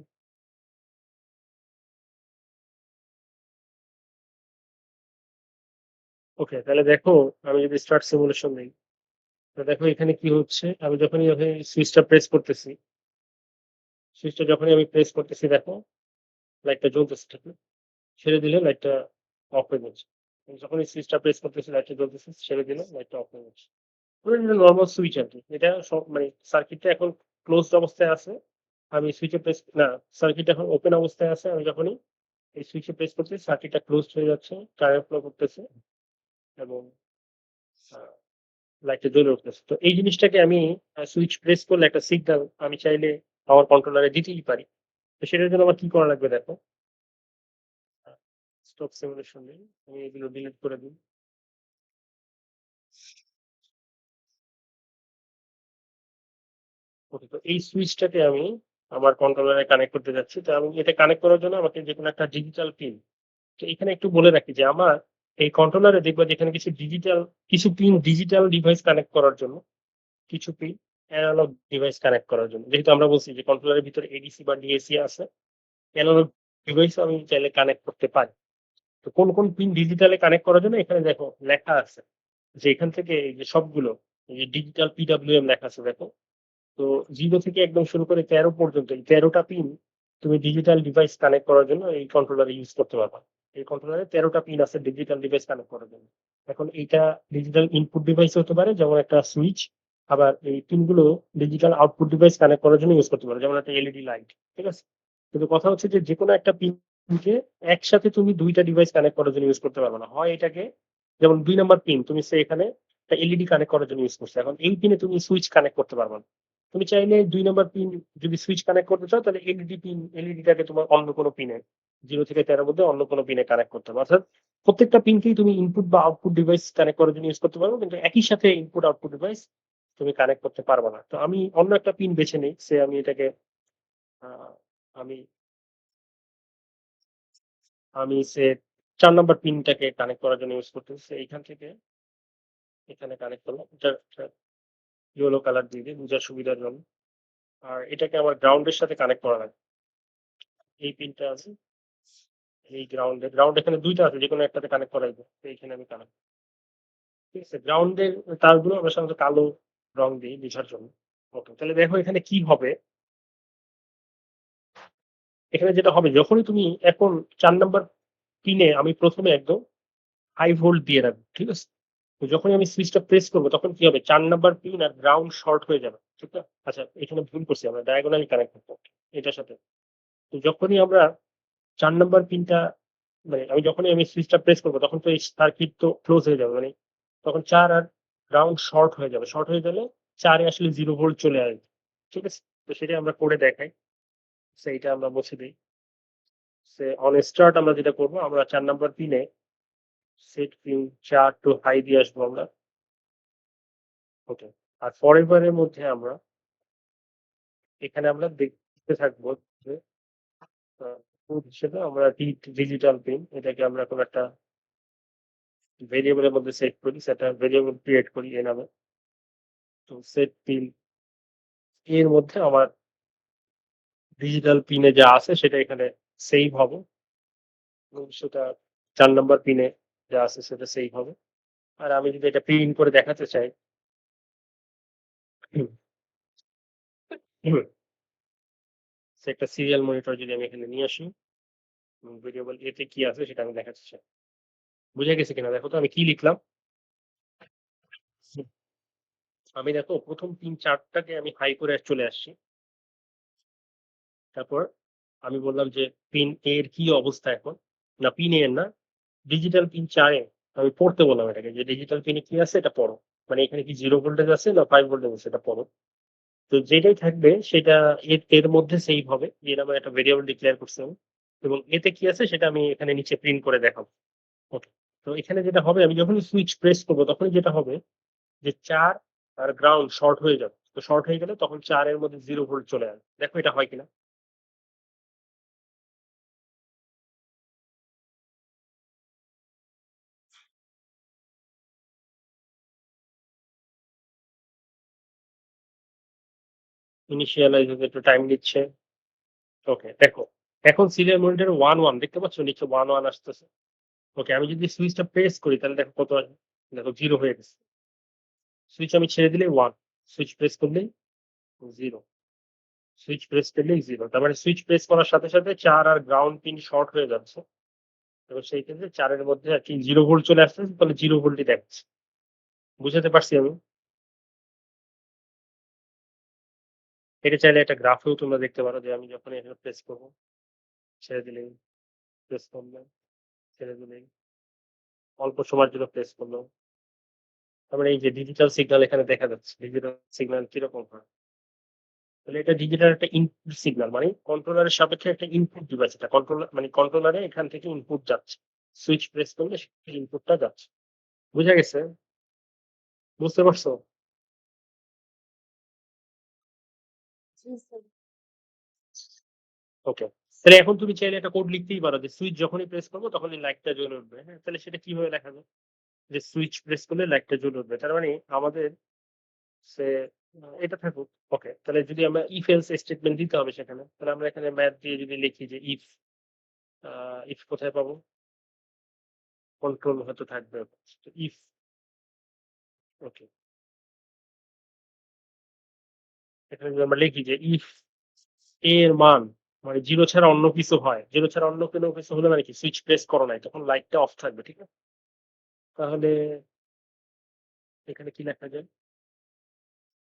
ওকে, তাহলে দেখো আমি যদি স্টার্ট সিমুলেশন দিই, তো দেখো এখানে কি হচ্ছে। আমি যখনই সুইচটা প্রেস করতেছি, সুইচটা যখনই আমি প্রেস করতেছি দেখো লাইটটা জ্বলতেছে, ঠিক না? ছেড়ে দিলে লাইটটা অফ হয়ে যাচ্ছে। যখনই সুইচটা প্রেস করতেছি লাইটটা জ্বলতেছে, ছেড়ে দিলে লাইটটা অফ হয়ে যাচ্ছে। পুরো এটা নরমাল সুইচ আরকি। এটা সব মানে সার্কিটটা এখন ক্লোজড অবস্থায় আছে। আমি সুইচে প্রেস না, সার্কিট এখন ওপেন অবস্থায় আছে। আমি যখনই এই সুইচে প্রেস করতেছি সার্কিটটা ক্লোজড হয়ে যাচ্ছে, কারেন্ট ফ্লো করতেছে এবং আ লাইটটা জ্বলে উঠতেছে। তো এই জিনিসটাকে আমি সুইচ প্রেস করলে একটা সিগন্যাল আমি চাইলে পাওয়ার কন্ট্রোলারে দিতেই পারি। তো সেটার জন্য আমার কি করা লাগবে দেখো। আ স্টপ সিমুলেশন নেই। আমি এগুলো ডিলিট করে দিই। ওকে, তো এই সুইচটাকে আমি আমার কন্ট্রোলারে কানেক্ট করতে যাচ্ছি। তো আমি এটা কানেক্ট করার জন্য আমাকে যেকোনো একটা ডিজিটাল পিন। তো এখানে একটু বলে রাখি যে আমার এই কন্ট্রোলারে দেখবা যে এখানে কিছু পিন ডিজিটাল ডিভাইস কানেক্ট করার জন্য, কিছু পিন এনালগ ডিভাইস কানেক্ট করার জন্য। যেহেতু আমরা বলছি যে কন্ট্রোলারের ভিতরে এডিসি বা ডিএসি আছে, এনালগ ডিভাইসও আমি চাইলে কানেক্ট করতে পারি। তো কোন পিন ডিজিটালে কানেক্ট করার জন্য এখানে দেখো লেখা আছে যে এখান থেকে এই যে সবগুলো এই যে ডিজিটাল পিডব্লিউএম লেখা আছে দেখো। তো 0 থেকে একদম শুরু করে 13 পর্যন্ত এই 13 টা পিন তুমি ডিজিটাল ডিভাইস কানেক্ট করার জন্য এই কন্ট্রোলারে ইউজ করতে পারবা। এই কন্ট্রোলারে 13 টা পিন আছে ডিজিটাল ডিভাইস কানেক্ট করার জন্য। এখন এইটা ডিজিটাল ইনপুট ডিভাইস হতে পারে যেমন একটা সুইচ, আবার এই পিনগুলো ডিজিটাল আউটপুট ডিভাইস কানেক্ট করার জন্য ইউজ করতে পারো যেমন একটা এলইডি লাইট। ঠিক আছে? কিন্তু কথা হচ্ছে যে যেকোনো একটা পিনকে একসাথে তুমি ২ টা ডিভাইস কানেক্ট করার জন্য ইউজ করতে পারবে না। হয় এটাকে যেমন ২ নাম্বার পিন তুমি এখানে একটা এলইডি কানেক্ট করার জন্য ইউজ করছো। এখন এই পিনে তুমি সুইচ কানেক্ট করতে পারবা না। তুমি চাইলে ২ নাম্বার পিন যদি সুইচ কানেক্ট করতে চাও তাহলে এলইডিটাকে তোমার অন্য কোনো পিনে 0 থেকে 13 মধ্যে অন্য কোনো পিনে কানেক্ট করতে হবে। অর্থাৎ প্রত্যেকটা পিনকেই তুমি ইনপুট বা আউটপুট ডিভাইস কানেক্ট করার জন্য ইউজ করতে পারবে। কিন্তু একই সাথে ইনপুট আউটপুট ডিভাইস তুমি কানেক্ট করতে পারবা না। তো আমি অন্য একটা পিন বেছে নেই। আমি এটাকে আ আমি আমি ৪ নাম্বার পিনটাকে কানেক্ট করার জন্য ইউজ করতেছি। এইখান থেকে এখানে কানেক্ট করলাম। এটা ইয়েলো কালার দিয়ে দিই বুঝার সুবিধার জন্য। আর এটাকে আমার গ্রাউন্ড এর সাথে কানেক্ট করা লাগবে। এই পিনটা আছে। এই গ্রাউন্ড এখানে ২ টা আছে যেকোনো একটাতে কানেক্ট করাই যায়। তো এইখানে আমি কানেক্ট, ঠিক আছে? গ্রাউন্ডের তারগুলো আমরা সাধারণত কালো রং দেই বোঝার জন্য। ওকে, তাহলে দেখো এখানে কি হবে। এখানে যেটা হবে যখনই তুমি এখন ৪ নাম্বার পিনে আমি ১ম এ একদম হাই ভোল্ট দিয়ে রাখবো। ঠিক আছে? তো যখনই আমি সুইচটা প্রেস করব তখন কি হবে ৪ নাম্বার পিন আর গ্রাউন্ড শর্ট হয়ে যাবে। ঠিক না? আচ্ছা, এখানে ভুল করছি আমরা ডায়াগোনালি কানেক্ট করব এটার সাথে। তো যখনই আমরা ৪ নাম্বার পিনটা মানে আমি যখনই সুইচটা প্রেস করব তখন তো এই সার্কিট তো ক্লোজ হয়ে যাবে। মানে তখন ৪ আর গ্রাউন্ড শর্ট হয়ে যাবে। শর্ট হয়ে গেলে ৪ এ আসলে 0 ভোল্ট চলে আসবে। ঠিক আছে? তো সেটাই আমরা করে দেখাই। এইটা আমরা মুছে দেই। অন স্টার্ট আমরা যেটা করব আমরা ৪ নাম্বার পিনে সেট পিন ৪ টু হাই দিয়ে আসবো আমরা। ওকে। আর ফরএভার এর মধ্যে আমরা এখানে আমরা দেখতে থাকবো যে আ কোড হিসেবে আমরা ডিজিটাল পিন এটাকে আমরা কোনো একটা ভেরিয়েবল এর মধ্যে সেট করি। সেটা ভেরিয়েবল ক্রিয়েট করি এ নামে। তো সেট পিন এর মধ্যে আমার ডিজিটাল পিনে যা আছে সেটা এখানে সেভ হবে। এবং সেটা ৪ নাম্বার পিনে যা আছে সেটা সেই হবে। আর আমি যদি এটা প্রিন্ট করে দেখাতে চাই হুম, হুম, একটা সিরিয়াল মনিটর যদি আমি এখানে নিয়ে আসি ভেরিয়েবল A তে কি আছে সেটা আমি দেখাতে চাই। বুঝা গেছে কিনা দেখো তো আমি কি লিখলাম? হুম, আমি দেখো ১ম ৩-৪ টাকে আমি হাই করে চলে আসছি। তারপর আমি বললাম যে পিন A এর কি অবস্থা এখন? না পিন A এর না, ডিজিটাল পিন ৪ এ আমি পড়তে বললাম এটাকে যে ডিজিটাল পিনে কি আছে এটা পড়ো। মানে এখানে কি 0 ভোল্টেজ আছে না 5 ভোল্টেজ আছে এটা পড়ো। তো যেটাই থাকবে সেটা এর মধ্যে সেভ হবে। এর আমার একটা ভেরিয়েবল ডিক্লেয়ার করছি আমি। এবং এতে কি আছে সেটা আমি এখানে নিচে প্রিন্ট করে দেখাবো। ওকে। তো এখানে যেটা হবে আমি যখনই সুইচ প্রেস করব তখনই যেটা হবে যে ৪ আর গ্রাউন্ড শর্ট হয়ে যাবে। তো শর্ট হয়ে গেলে তখন ৪ এর মধ্যে 0 ভোল্ট চলে আসবে। দেখো এটা হয় কিনা? ইনিশিয়ালাইজ হতে একটু টাইম নিচ্ছে। ওকে দেখো। এখন সিরিয়াল মনিটরে 1 দেখতে পাচ্ছ? নিচে 1 আসতেছে। ওকে আমি যদি সুইচটা প্রেস করি তাহলে দেখো কত আসবে? দেখো 0 হয়ে গেছে। সুইচ আমি ছেড়ে দিলেই 1, সুইচ প্রেস করলেই 0, সুইচ প্রেস করলেই 0। তার মানে সুইচ প্রেস করার সাথে, সাথে ৪ আর গ্রাউন্ড পিন শর্ট হয়ে যাচ্ছে। এবং সেই ক্ষেত্রে ৪ এর মধ্যে আরকি 0 ভোল্ট চলে আসতেছে তাহলে 0 ভোল্টই দেখাচ্ছে। বুঝাতে পারছি আমি? এটা চাইলে একটা গ্রাফেও তোমরা দেখতে পারো যে আমি যখন এখানে প্রেস করব, ছেড়ে দিলেই, প্রেস করলাম, ছেড়ে দিলেই, অল্প সময়ের জন্য প্রেস করলাম। তার মানে এই যে ডিজিটাল সিগন্যাল এখানে দেখা যাচ্ছে। ডিজিটাল সিগন্যাল কিরকম হয়? তাহলে এটা ডিজিটাল একটা ইনপুট সিগন্যাল মানে কন্ট্রোলারের সাপেক্ষে একটা ইনপুট ডিভাইস এটা। কন্ট্রোলারে এখান থেকে ইনপুট যাচ্ছে। সুইচ প্রেস করলে সেই ইনপুটটা যাচ্ছে। বুঝা গেছে? বুঝতে পারছো? ওকে। তাহলে এখন তুমি চাইলে একটা কোড লিখতেই পারো যে সুইচ যখনই প্রেস করব তখনই লাইটটা জ্বলে উঠবে। হ্যাঁ? তাহলে সেটা কিভাবে লেখা যায়? যে সুইচ প্রেস করলে লাইটটা জ্বলে উঠবে। তার মানে আমাদের সে এটা থাকুক। ওকে। তাহলে যদি আমরা if else স্টেটমেন্ট দিতে হবে সেখানে। তাহলে আমরা এখানে ম্যাথ দিয়ে যদি লিখি যে if কোথায় পাবো? কন্ট্রোল হয়তো থাকবে। তো if ওকে। এখানে যদি আমরা লিখি যে if a এর মান মানে 0 ছাড়া অন্য কিছু হয়। 0 ছাড়া অন্য কোনো কিছু হলে মানে কি সুইচ প্রেস করো নাই। তখন লাইটটা অফ থাকবে। ঠিক আছে? তাহলে এখানে কি লেখা যায়?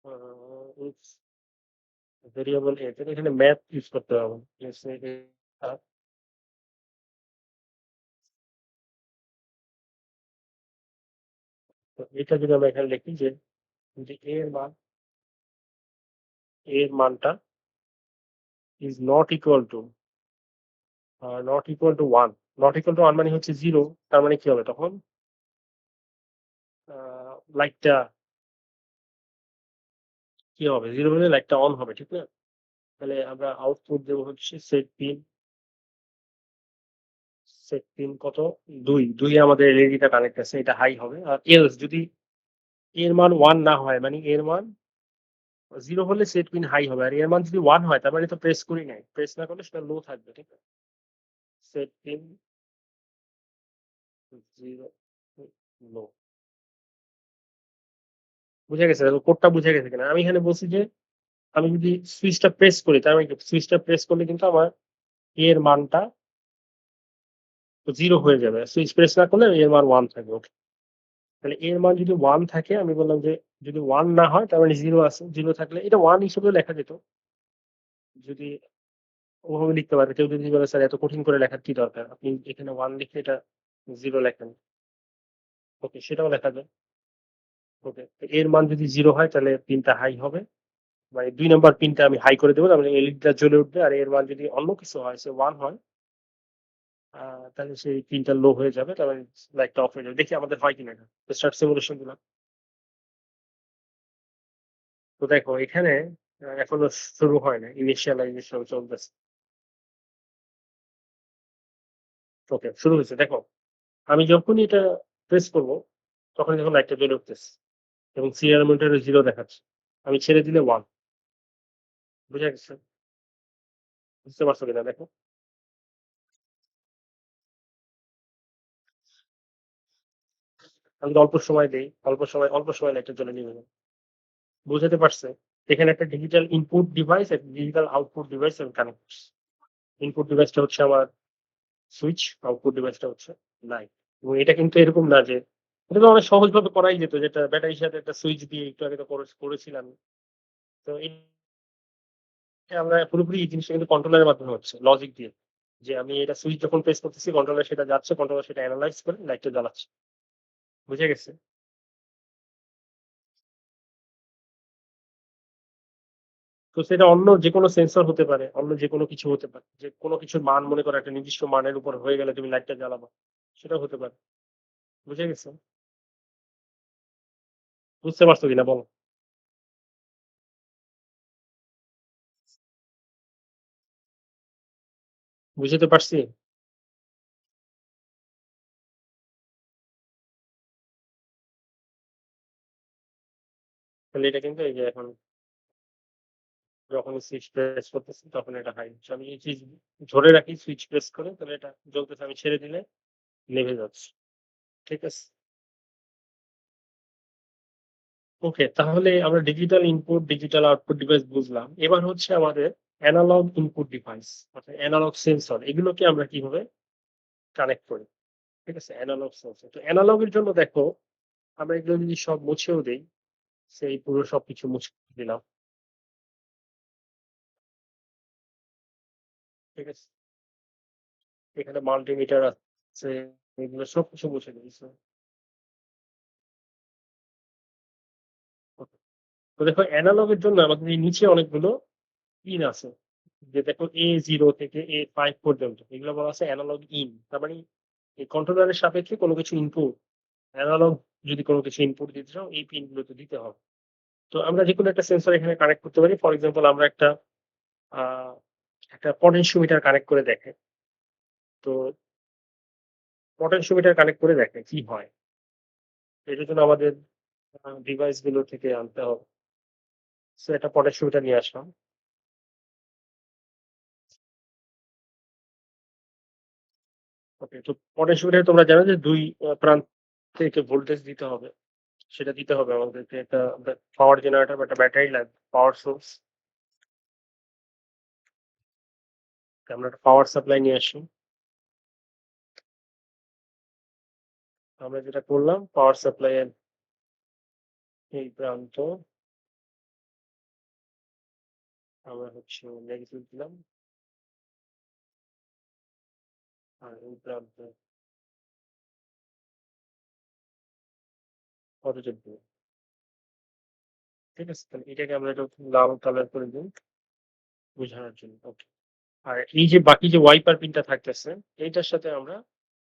আ if ভেরিয়েবল a তাহলে এখানে ম্যাথ ইউস করতে হবে। Let's say আ তো এটা যদি আমরা এখানে লিখি যে a এর মানটা is not equal to not equal to 1 not equal to 1 মানে হচ্ছে 0 তার মানে কি হবে তখন? আ লাইটটা কি হবে? 0 হলে লাইটটা অন হবে। ঠিক না? তাহলে আমরা আউটপুট দেব হচ্ছে সেট পিন কত? ২ ২ এ আমাদের এলইডিটা কানেক্ট আছে। এটা হাই হবে। আর এলস যদি এর মান 1 না হয় মানে এর মান 0 হলে সেট পিন হাই হবে। আর এর মান যদি 1 হয় তার মানে তো প্রেস করি নাই। প্রেস না করলে সেটা লো থাকবে। ঠিক আছে? সেট পিন 0 লো। বুঝা গেছে? কোডটা বুঝা গেছে কিনা? আমি এখানে বলছি যে আমি যদি সুইচটা প্রেস করি তার মানে কি সুইচটা প্রেস করলে কিন্তু আমার এর মানটা 0 হয়ে যাবে। সুইচ প্রেস না করলে এর মান 1 থাকবে। ওকে। তাহলে এর মান যদি 1 থাকে আমি বললাম যে যদি 1 না হয় তার মানে 0 আছে। 0 থাকলে এটা 1 হিসেবেও লেখা যেত। যদি ওভাবে লিখতে পারে। কেউ যদি বলে স্যার এত কঠিন করে লেখার কি দরকার? আপনি এখানে 1 লিখে এটা 0 লেখেন। ওকে সেটাও লেখা যায়। ওকে। তো এর মান যদি 0 হয় তাহলে পিনটা হাই হবে। মানে ২ নাম্বার পিনটা আমি হাই করে দেব। তার মানে এলইডিটা জ্বলে উঠবে। আর এর মান যদি অন্য কিছু হয় সে 1 হয় আ তাহলে সেই পিনটা লো হয়ে যাবে। তার মানে লাইটটা অফ হয়ে যাবে। দেখি আমাদের হয় কিনা এটা। স্টার্ট সিমুলেশন দিলাম। তো দেখো এখানে এখনো শুরু হয় নাই। ইনিশিয়ালাইজেশন চলতেছে। ওকে শুরু হয়েছে। দেখো আমি যখনই এটা প্রেস করব তখনই দেখো লাইটটা জ্বলে উঠতেছে এবং সিরিয়াল মনিটরে 0 দেখাচ্ছে। আমি ছেড়ে দিলে 1 বুঝা গেছে? বুঝতে পারছো কিনা দেখো? আমি যদি অল্প সময় লাইটটা জ্বলে নিভে যাবে। বুঝাতে পারছে? এখানে একটা ডিজিটাল ইনপুট ডিভাইস, একটা ডিজিটাল আউটপুট ডিভাইস আমি কানেক্ট করছি। ইনপুট ডিভাইসটা হচ্ছে আমার সুইচ, আউটপুট ডিভাইসটা হচ্ছে লাইট। এবং এটা কিন্তু এরকম না যে এটা তো অনেক সহজভাবে করাই যেত, যেটা ব্যাটারির সাথে একটা সুইচ দিয়ে একটু আগে তো করেছিলাম। তো আমরা পুরোপুরি এই জিনিসটা কিন্তু কন্ট্রোলারের মাধ্যমে হচ্ছে, লজিক দিয়ে। যে আমি এটা সুইচ যখন প্রেস করতেছি, কন্ট্রোলার সেটা যাচ্ছে, কন্ট্রোলার সেটা এনালাইজ করে লাইটটা জ্বালাচ্ছে। বুঝে গেছে? তো সেটা অন্য যেকোনো সেন্সর হতে পারে, অন্য যেকোনো কিছু হতে পারে। যে কোনো কিছুর মান মনে করো একটা নির্দিষ্ট মানের উপর হয়ে গেলে তুমি লাইটটা জ্বালাবা। সেটাও হতে পারে। বুঝে গেছে? বুঝতে পারছো কিনা বলো? বুঝাতে পারছি? তাহলে এটা কিন্তু এই যে এখন যখন সুইচ প্রেস করতেছি তখন এটা হাই হচ্ছে। আমি এই চিজ ধরে রাখি সুইচ প্রেস করে, তাহলে এটা জ্বলতেছে। আমি ছেড়ে দিলে নিভে যাচ্ছে। ঠিক আছে? ওকে, তাহলে আমরা digital input, digital output device বুঝলাম। এবার হচ্ছে আমাদের এনালগ ইনপুট ডিভাইস, অর্থাৎ এনালগ সেন্সর। এগুলোকে আমরা কিভাবে কানেক্ট করি? ঠিক আছে? Analogue sensor. তো এনালগ এর জন্য দেখো, আমরা এগুলো যদি সব মুছেও দেই, সেই পুরো সবকিছু মুছে দিলাম। ঠিক আছে? এখানে মাল্টিমিটার আছে, এগুলো সবকিছু মুছে দিয়েছি। তো দেখো এনালগ এর জন্য আমাদের এই নিচে অনেকগুলো পিন আছে। যে দেখো A0 থেকে A5 পর্যন্ত এগুলো বলা আছে এনালগ ইন। তার মানে এই কন্ট্রোলারের সাপেক্ষে কোনো কিছু ইনপুট, এনালগ যদি কোনো কিছু ইনপুট দিতে চাও এই পিন গুলোতে দিতে হবে। তো আমরা যেকোনো একটা সেন্সর এখানে কানেক্ট করতে পারি। ফর এক্সাম্পল আমরা আহ, একটা পটেনশিওমিটার কানেক্ট করে দেখে। তো পটেনশিওমিটার কানেক্ট করে দেখে কি হয়। এটার জন্য আমাদের ডিভাইস গুলো থেকে আনতে হবে। সো একটা পটেনশিওমিটার নিয়ে আসলাম। ওকে, তো পটেনশিওমিটার তোমরা জানো যে দুই প্রান্ত থেকে ভোল্টেজ দিতে হবে। সেটা দিতে হবে আমাদেরকে। একটা পাওয়ার জেনারেটর বা একটা ব্যাটারি লাগবে, পাওয়ার সোর্স। আমরা একটা পাওয়ার সাপ্লাই নিয়ে আসি। আমরা যেটা করলাম, পাওয়ার সাপ্লাই এর এই প্রান্ত আমরা হচ্ছে নেগেটিভ দিলাম, আর এই প্রান্ত পজিটিভ দিলাম। ঠিক আছে? তাহলে এটাকে আমরা একটু লাল কালার করে দিই বোঝানোর জন্য। ওকে। আর এই যে বাকি যে ওয়াইপার পিনটা থাকতেছে, এইটার সাথে আমরা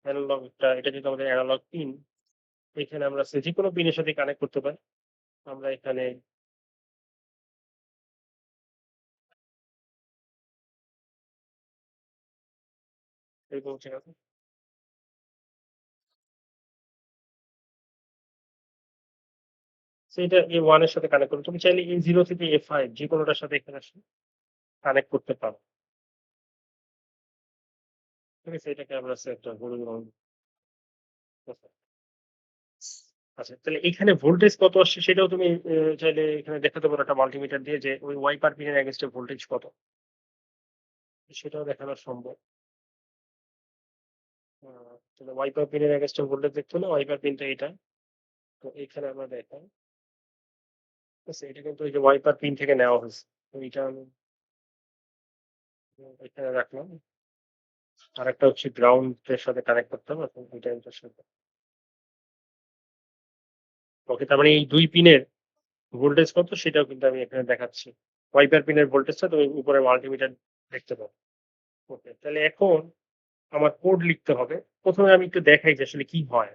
অ্যানালগটা, এটা যেহেতু আমাদের অ্যানালগ পিন, এখানে আমরা যে কোনো পিনের সাথে কানেক্ট করতে পারি। আমরা এখানে এরকম ঠিক আছে। So এটা A1 এর সাথে কানেক্ট করবে। তুমি চাইলে A0 থেকে A5 যে কোনোটার সাথে এখানে কানেক্ট করতে পারো। ঠিক আছে? এটাকে আমরা সেটটা বলে দিলাম। আচ্ছা, তাহলে এখানে ভোল্টেজ কত আসছে সেটাও তুমি চাইলে এখানে দেখাতে পারো একটা মাল্টিমিটার দিয়ে, যে ওই ওয়াইপার পিনের এগেইনস্টে ভোল্টেজ কত। সেটাও দেখানো সম্ভব। তাহলে ওয়াইপার পিনের এগেইনস্টে ভোল্টেজ দেখতে হলে ওয়াইপার পিনটা এটা। তো এখানে আমরা দেখাই। ঠিক আছে? এটা কিন্তু ওই যে ওয়াইপার পিন থেকে নেওয়া হয়েছে। তো এটা আমি এখানে রাখলাম। আর একটা হচ্ছে গ্রাউন্ড এর সাথে কানেক্ট করতে হবে। তো এটা এটার সাথে। ওকে, তার মানে এই দুই পিনের ভোল্টেজ কত সেটাও কিন্তু আমি এখানে দেখাচ্ছি। ওয়াইপার পিনের ভোল্টেজটা তুমি উপরে মাল্টিমিটার দেখতে পাবো। ওকে, তাহলে এখন আমার কোড লিখতে হবে। প্রথমে আমি একটু দেখাই যে আসলে কি হয়।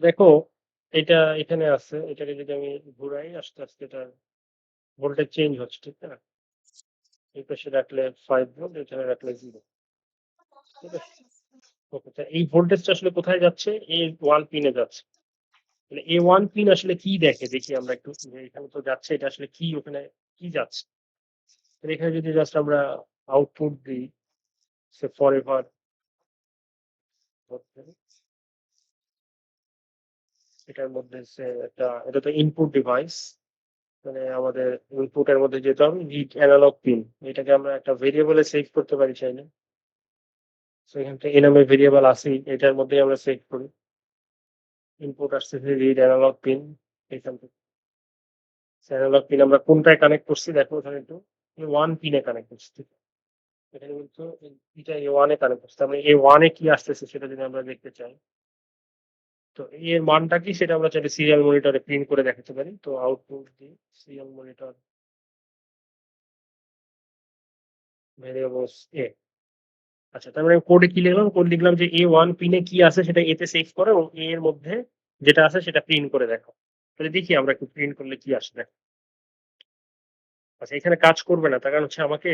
দেখো, এটা এখানে আছে। এটাকে যদি আমি ঘুরাই, আস্তে আস্তে এটা ভোল্টেজ চেঞ্জ হচ্ছে, ঠিক না? এই পাশে রাখলে 5 ভোল্ট, এখানে রাখলে 0। ঠিক আছে? ওকে, তা এই ভোল্টেজটা আসলে কোথায় যাচ্ছে? A1 পিনে যাচ্ছে। তাহলে A1 পিন আসলে কি দেখে দেখি আমরা একটু, যে এখানে তো যাচ্ছে, এটা আসলে কি ওখানে কি যাচ্ছে। তাহলে এখানে যদি জাস্ট আমরা আউটপুট দিই, সে ফরএভার এটার মধ্যে এটা তো ইনপুট ডিভাইস, মানে আমাদের ইনপুটের মধ্যে যেতে হবে রিড অ্যানালগ পিন। এটাকে আমরা একটা ভেরিয়েবলে সেভ করতে পারি চাইলে। সো এখান থেকে এনামে ভেরিয়েবল আসেই, এটার মধ্যেই আমরা সেভ করি। ইনপুট আসছে রিড অ্যানালগ পিন, এখান থেকে অ্যানালগ পিন আমরা কোনটায় কানেক্ট করছি দেখো এখানে একটু, ওয়ান পিনে কানেক্ট করছি। এখানে কিন্তু এটা এ ওয়ানে কানেক্ট করছি, তার মানে এ ওয়ানে কি আসতেছে সেটা যদি আমরা দেখতে চাই, তো এর মানটা কি সেটা আমরা চাইলে সিরিয়াল মনিটরে প্রিন্ট করে দেখাতে পারি। তো আউটপুট দিই সিরিয়াল মনিটর ভেরিয়েবলস এ। আচ্ছা, তার মানে কোডে কি লিখলাম, কোড লিখলাম যে এ ওয়ান পিনে কি আছে সেটা এতে সেভ করো এবং এ এর মধ্যে যেটা আছে সেটা প্রিন্ট করে দেখো। তাহলে দেখি আমরা একটু প্রিন্ট করলে কি আসে দেখো। আচ্ছা, এখানে কাজ করবে না তার কারণ হচ্ছে আমাকে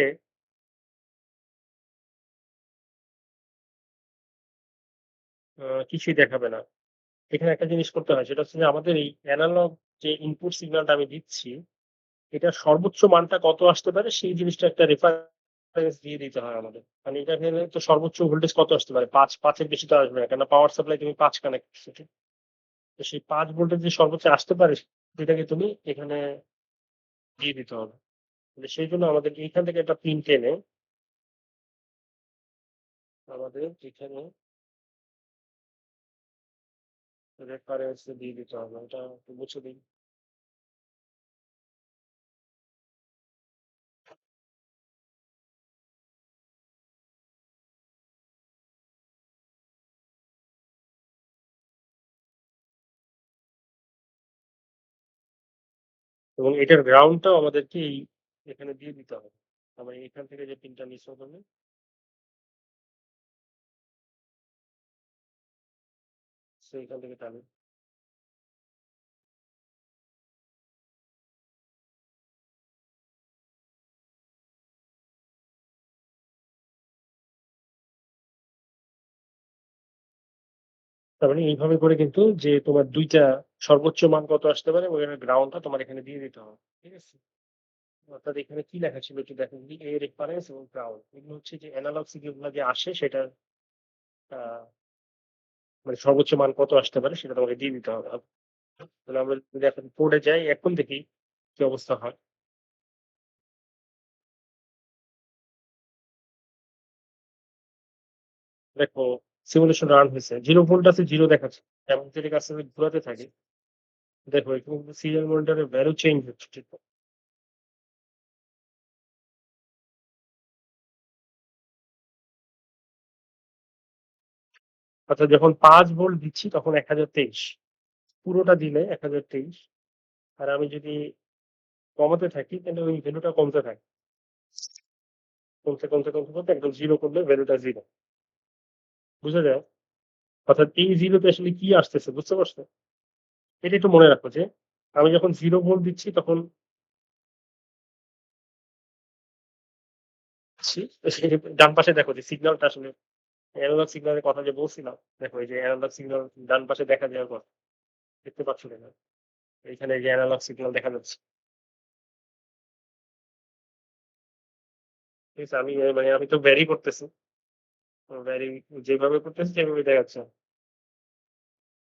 কিছুই দেখাবে না। এখানে একটা জিনিস করতে হয়, সেটা হচ্ছে যে আমাদের এই অ্যানালগ যে ইনপুট সিগন্যালটা আমি দিচ্ছি, এটার সর্বোচ্চ মানটা কত আসতে পারে সেই জিনিসটা একটা রেফারেন্স দিয়ে দিতে হয় আমাদের। মানে এটা এখানে তো সর্বোচ্চ ভোল্টেজ কত আসতে পারে, ৫ এর বেশি তো আসবে না, কেন পাওয়ার সাপ্লাই তুমি ৫ কানেক্ট করছো, ঠিক? তো সেই ৫ ভোল্টেজ যে সর্বোচ্চ আসতে পারে সেটাকে তুমি এখানে দিয়ে দিতে হবে। মানে সেই জন্য আমাদের এইখান থেকে একটা পিন টেনে আমাদের এখানে রেফারেন্স দিয়ে দিতে হবে। এটা একটু মুছে দিই। এবং এটার গ্রাউন্ডটাও আমাদেরকে এখানে দিয়ে দিতে হবে। আমরা এখান থেকে যে পিনটা মিস হবে সেইখান থেকে টানি। তার মানে এইভাবে করে কিন্তু যে তোমার ২ টা সর্বোচ্চ মান কত আসতে পারে ওখানে গ্রাউন্ডটা তোমার এখানে দিয়ে দিতে হবে। ঠিক আছে? অর্থাৎ এখানে কি লেখা ছিল একটু দেখেন, এ রেফারেন্স এবং গ্রাউন্ড এগুলো হচ্ছে যে এনালগ সিগন্যাল গুলো যে আসে সেটার আহ, মানে সর্বোচ্চ মান কত আসতে পারে সেটা তোমাকে দিয়ে দিতে হবে। তাহলে আমরা যদি এখন কোডে যাই এখন দেখি কি অবস্থা হয়। দেখো সিমুলেশন রান হয়েছে, 0 ভোল্ট আছে, 0 দেখাচ্ছে, এবং যদি কাছে ঘোরাতে থাকি দেখো এখানে কিন্তু সিরিয়াল মনিটরের ভ্যালু চেঞ্জ হচ্ছে, ঠিক আছে? অর্থাৎ যখন 5 ভোল্ট দিচ্ছি তখন 1023, পুরোটা দিলে 1023। আর আমি যদি কমাতে থাকি তাহলে ওই ভ্যালুটা কমতে থাকে, কমতে একদম জিরো করলে ভ্যালুটা জিরো। বুঝা যায়? অর্থাৎ এই জিরোতে আসলে কি আসতেছে বুঝতে পারছো? এটা একটু মনে রাখো যে আমি যখন 0 ভোল্ট দিচ্ছি তখন ডান পাশে দেখো যে সিগন্যালটা আসলে অ্যানালগ সিগন্যালের কথা যে বলছিলাম, দেখো এই যে অ্যানালগ সিগন্যাল ডান পাশে দেখা যাওয়ার পর দেখতে পাচ্ছ কিনা, এখানে যে অ্যানালগ সিগন্যাল দেখা যাচ্ছে। ঠিক আছে, আমি মানে আমি তো ভ্যারি করতেছি, ভ্যারি যেভাবে করতেছি সেভাবে দেখাচ্ছে।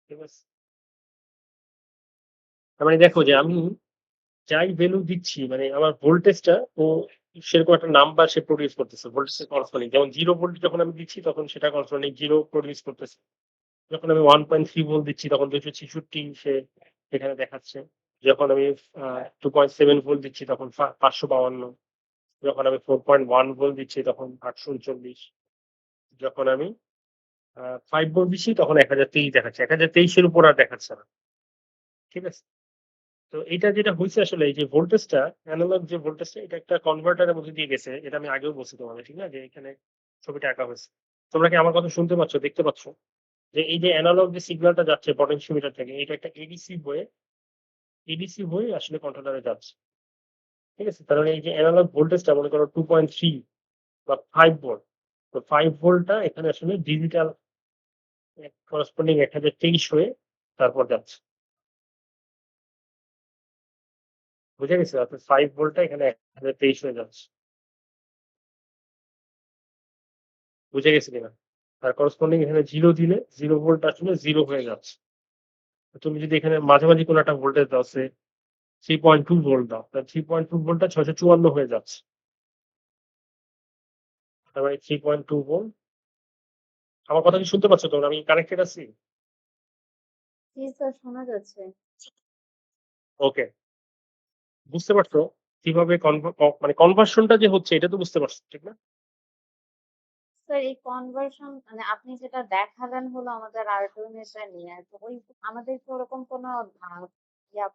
ঠিক আছে, তার মানে দেখো যে আমি যাই ভ্যালু দিচ্ছি মানে আমার ভোল্টেজটা ও সেরকম একটা নাম্বার সে প্রডিউস করতেছে ভোল্টেজের করসপন্ডিং। যেমন 0 ভোল্ট যখন আমি দিচ্ছি তখন সেটা করসপন্ডিং জিরো প্রডিউস করতেছে। যখন আমি 1.3 ভোল্ট দিচ্ছি তখন 266 সে এখানে দেখাচ্ছে। যখন আমি 2.7 ভোল্ট দিচ্ছি তখন 552। যখন আমি 4.1 ভোল্ট দিচ্ছি তখন 839। যখন আমি 5 ভোল্ট দিচ্ছি তখন 1023 দেখাচ্ছে, 1023-এর উপর আর দেখাচ্ছে না। ঠিক আছে, তো এটা যেটা হয়েছে আসলে এই যে ভোল্টেজটা, অ্যানালগ যে ভোল্টেজটা এটা একটা কনভার্টারের মধ্যে দিয়ে গেছে, এটা আমি আগেও বলছি তোমাদের, ঠিক না, যে এখানে ছবিটা আঁকা হয়েছে। তোমরা কি আমার কথা শুনতে পাচ্ছ, দেখতে পাচ্ছ যে এই যে অ্যানালগ যে সিগন্যালটা যাচ্ছে পটেনশিওমিটার থেকে এটা একটা এডিসি হয়ে আসলে কন্ট্রোলারে যাচ্ছে। ঠিক আছে, তার মানে এই যে অ্যানালগ ভোল্টেজটা মনে করো 2.3 বা 5 ভোল্ট, তো 5 ভোল্টটা এখানে আসলে ডিজিটাল করসপন্ডিং 1023 হয়ে তারপর যাচ্ছে। বুঝে গেছে? অর্থাৎ 5 ভোল্টটা এখানে 1023 হয়ে যাচ্ছে। বুঝে গেছে কিনা? আর করসপন্ডিং এখানে 0 দিলে 0 ভোল্ট আসলে 0 হয়ে যাচ্ছে। তুমি যদি এখানে মাঝামাঝি কোনো একটা ভোল্টেজ দাও, সে 3.2 ভোল্ট দাও, তাহলে 3.2 ভোল্টটা 654 হয়ে যাচ্ছে। তার মানে 3.2 ভোল্ট। আমার কথা কি শুনতে পাচ্ছ তোমরা? আমি কানেক্টেড আছি? জি স্যার, শোনা যাচ্ছে। ওকে। বুঝতে পারছো কিভাবে মানে কনভার্সনটা যে হচ্ছে এটা তো বুঝতে পারছো, ঠিক না? স্যার এই কনভার্সন মানে আপনি যেটা দেখালেন হলো আমাদের আর্টুনেটা নিয়ে, তো ওই আমাদের কি ওরকম কোনো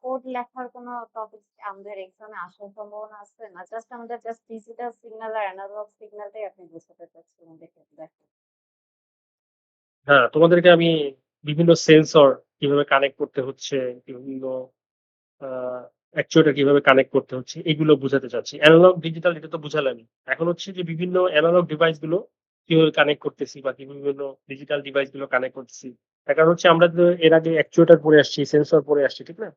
কোড লেখার কোনো টপিক আমাদের এক্সামে আসার সম্ভাবনা আছে না? জাস্ট আমাদের জাস্ট ডিজিটাল সিগন্যাল আর অ্যানালগ সিগন্যালটাই আপনি বোঝাতে চাচ্ছিলেন দেখে দেখেন। হ্যাঁ, তোমাদেরকে আমি বিভিন্ন সেন্সর কিভাবে কানেক্ট করতে হচ্ছে, বিভিন্ন অ্যাকচুয়েটর কিভাবে কানেক্ট করতে হচ্ছে এগুলো বোঝাতে চাচ্ছি। অ্যানালগ ডিজিটাল এটা তো বুঝালামই। এখন হচ্ছে যে বিভিন্ন অ্যানালগ ডিভাইস গুলো কিভাবে কানেক্ট করতেছি বা বিভিন্ন ডিজিটাল ডিভাইস গুলো কানেক্ট করতেছি। তার কারণ হচ্ছে আমরা তো এর আগে অ্যাকচুয়েটর পড়ে আসছি, সেন্সর পড়ে আসছি, ঠিক না?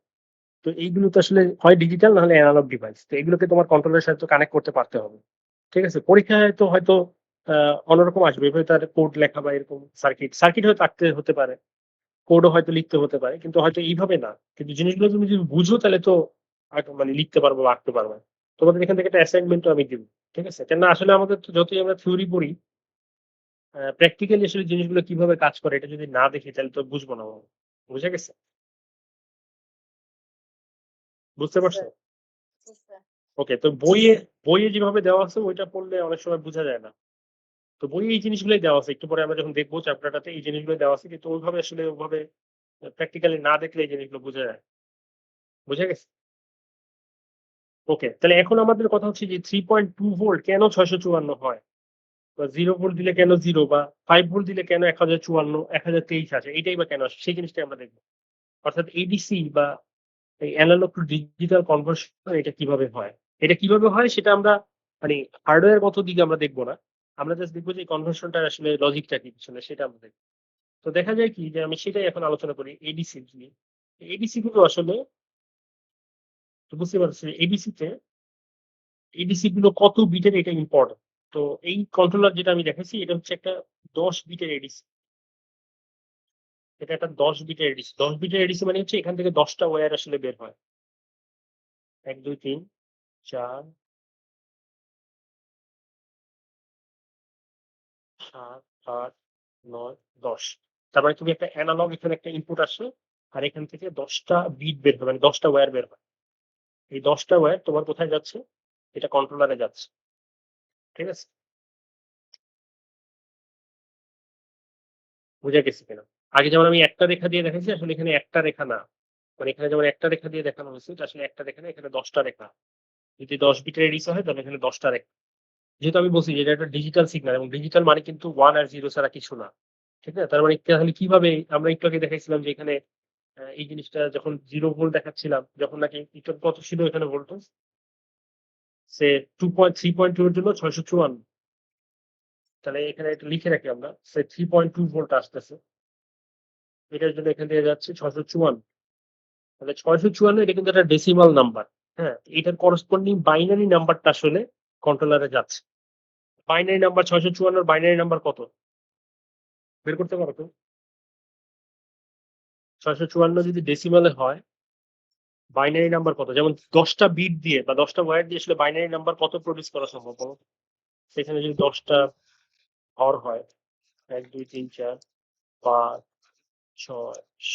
তো এইগুলো তো আসলে হয় ডিজিটাল না হলে অ্যানালগ ডিভাইস। তো এগুলোকে তোমার কন্ট্রোলের সাথে কানেক্ট করতে পারতে হবে। ঠিক আছে? পরীক্ষায় তো হয়তো অন্যরকম আসবে। এভাবে তার কোড লেখা বা এরকম সার্কিট হয়তো আঁকতে হতে পারে। কোডও হয়তো লিখতে হতে পারে। কিন্তু হয়তো এইভাবে না। কিন্তু জিনিসগুলো তুমি যদি বুঝো তাহলে তো মানে লিখতে পারবো বা আঁকতে পারবে। তোমাদের এখান থেকে একটা অ্যাসাইনমেন্টও আমি দিব। ঠিক আছে? কেননা আসলে আমাদের তো যতই আমরা থিওরি পড়ি, প্র্যাকটিক্যালি আসলে জিনিসগুলো কিভাবে কাজ করে এটা যদি না দেখি তাহলে তো বুঝবো না। বুঝে গেছে? বুঝতে জি পারছো? স্যার। জি স্যার। ওকে। তো বইয়ে যেভাবে দেওয়া আছে ওইটা পড়লে অনেক সময় বোঝা যায় না। তো বইয়ে এই জিনিসগুলোই দেওয়া আছে। একটু পরে আমরা যখন দেখবো চ্যাপ্টারটাতে এই জিনিসগুলো দেওয়া আছে, কিন্তু ওইভাবে আসলে ওভাবে প্র্যাকটিক্যালি না দেখলে এই জিনিসগুলো বোঝা যায়। বুঝে গেছে? ওকে। তাহলে এখন আমাদের কথা হচ্ছে যে 3.2 ভোল্ট কেন 654 হয়? বা 0 ভোল্ট দিলে কেন 0, বা 5 ভোল্ট দিলে কেন 1054, 1023 আসে? এটাই বা কেন আসে? সেই জিনিসটাই আমরা দেখব। অর্থাৎ এডিসি বা এই অ্যানালগ টু ডিজিটাল কনভার্সন এটা কিভাবে হয়? এটা কিভাবে হয় সেটা আমরা মানে হার্ডওয়্যার গত দিকে আমরা দেখব না। আমরা জাস্ট দেখব যে কনভার্সনটার আসলে লজিকটা কি পিছনে সেটা আমরা দেখব। তো দেখা যায় কি যে আমি সেটাই এখন আলোচনা করি এডিসি নিয়ে। এডিসি গুলো আসলে বুঝতে পারছি এডিসি গুলো কত বিটের এটা ইম্পর্টেন্ট। তো এই কন্ট্রোলার যেটা আমি দেখাচ্ছি এটা হচ্ছে একটা 10 বিটের এডিসি। এটা একটা 10 বিটের এডিসি। 10 বিটের এডিসি মানে হচ্ছে এখান থেকে 10টা ওয়্যার আসলে বের হয়। 1 2 3 4 7 8 9 10। তার মানে তুমি একটা অ্যানালগ এখানে একটা ইনপুট আসছে আর এখান থেকে 10টা বিট বের হবে, মানে 10টা ওয়্যার বের হয়। এই 10টা ওয়্যার তোমার কোথায় যাচ্ছে? এটা কন্ট্রোলারে যাচ্ছে। ঠিক আছে? বুঝা গেছে কিনা? আগে যেমন আমি একটা রেখা দিয়ে দেখাইছি, আসলে এখানে একটা রেখা না। মানে এখানে যেমন একটা রেখা দিয়ে দেখানো হয়েছে, এটা আসলে একটা রেখা না, এখানে 10টা রেখা। যদি 10 বিটের এডিসি হয় তাহলে এখানে 10টা রেখা। যেহেতু আমি বলছি যে এটা একটা ডিজিটাল সিগন্যাল এবং ডিজিটাল মানে কিন্তু 1 আর 0 ছাড়া কিছু না। ঠিক না? তার মানে তাহলে কিভাবে আমরা একটু আগে দেখাইছিলাম যে এখানে এই জিনিসটা যখন 0 ভোল্ট দেখাচ্ছিলাম, যখন নাকি একটু কত ছিল এখানে ভোল্টেজ? সে 3.2 এর জন্য 654। তাহলে এখানে একটু লিখে রাখি আমরা, সে 3.2 ভোল্ট আসতেছে। এটার জন্য এখান থেকে যাচ্ছে 654। তাহলে 654 এটা কিন্তু একটা ডেসিমাল নাম্বার। হ্যাঁ? এটার করসপন্ডিং বাইনারি নাম্বারটা আসলে কন্ট্রোলারে যাচ্ছে। বাইনারি নাম্বার 654 এর বাইনারি নাম্বার কত? বের করতে পারো তো? 654 যদি ডেসিমালে হয়, বাইনারি নাম্বার কত? যেমন 10টা বিট দিয়ে বা 10টা ওয়্যার দিয়ে আসলে বাইনারি নাম্বার কত প্রডিউস করা সম্ভব বলো? সেখানে যদি 10টা হর হয়, 1 2 3 4 5 6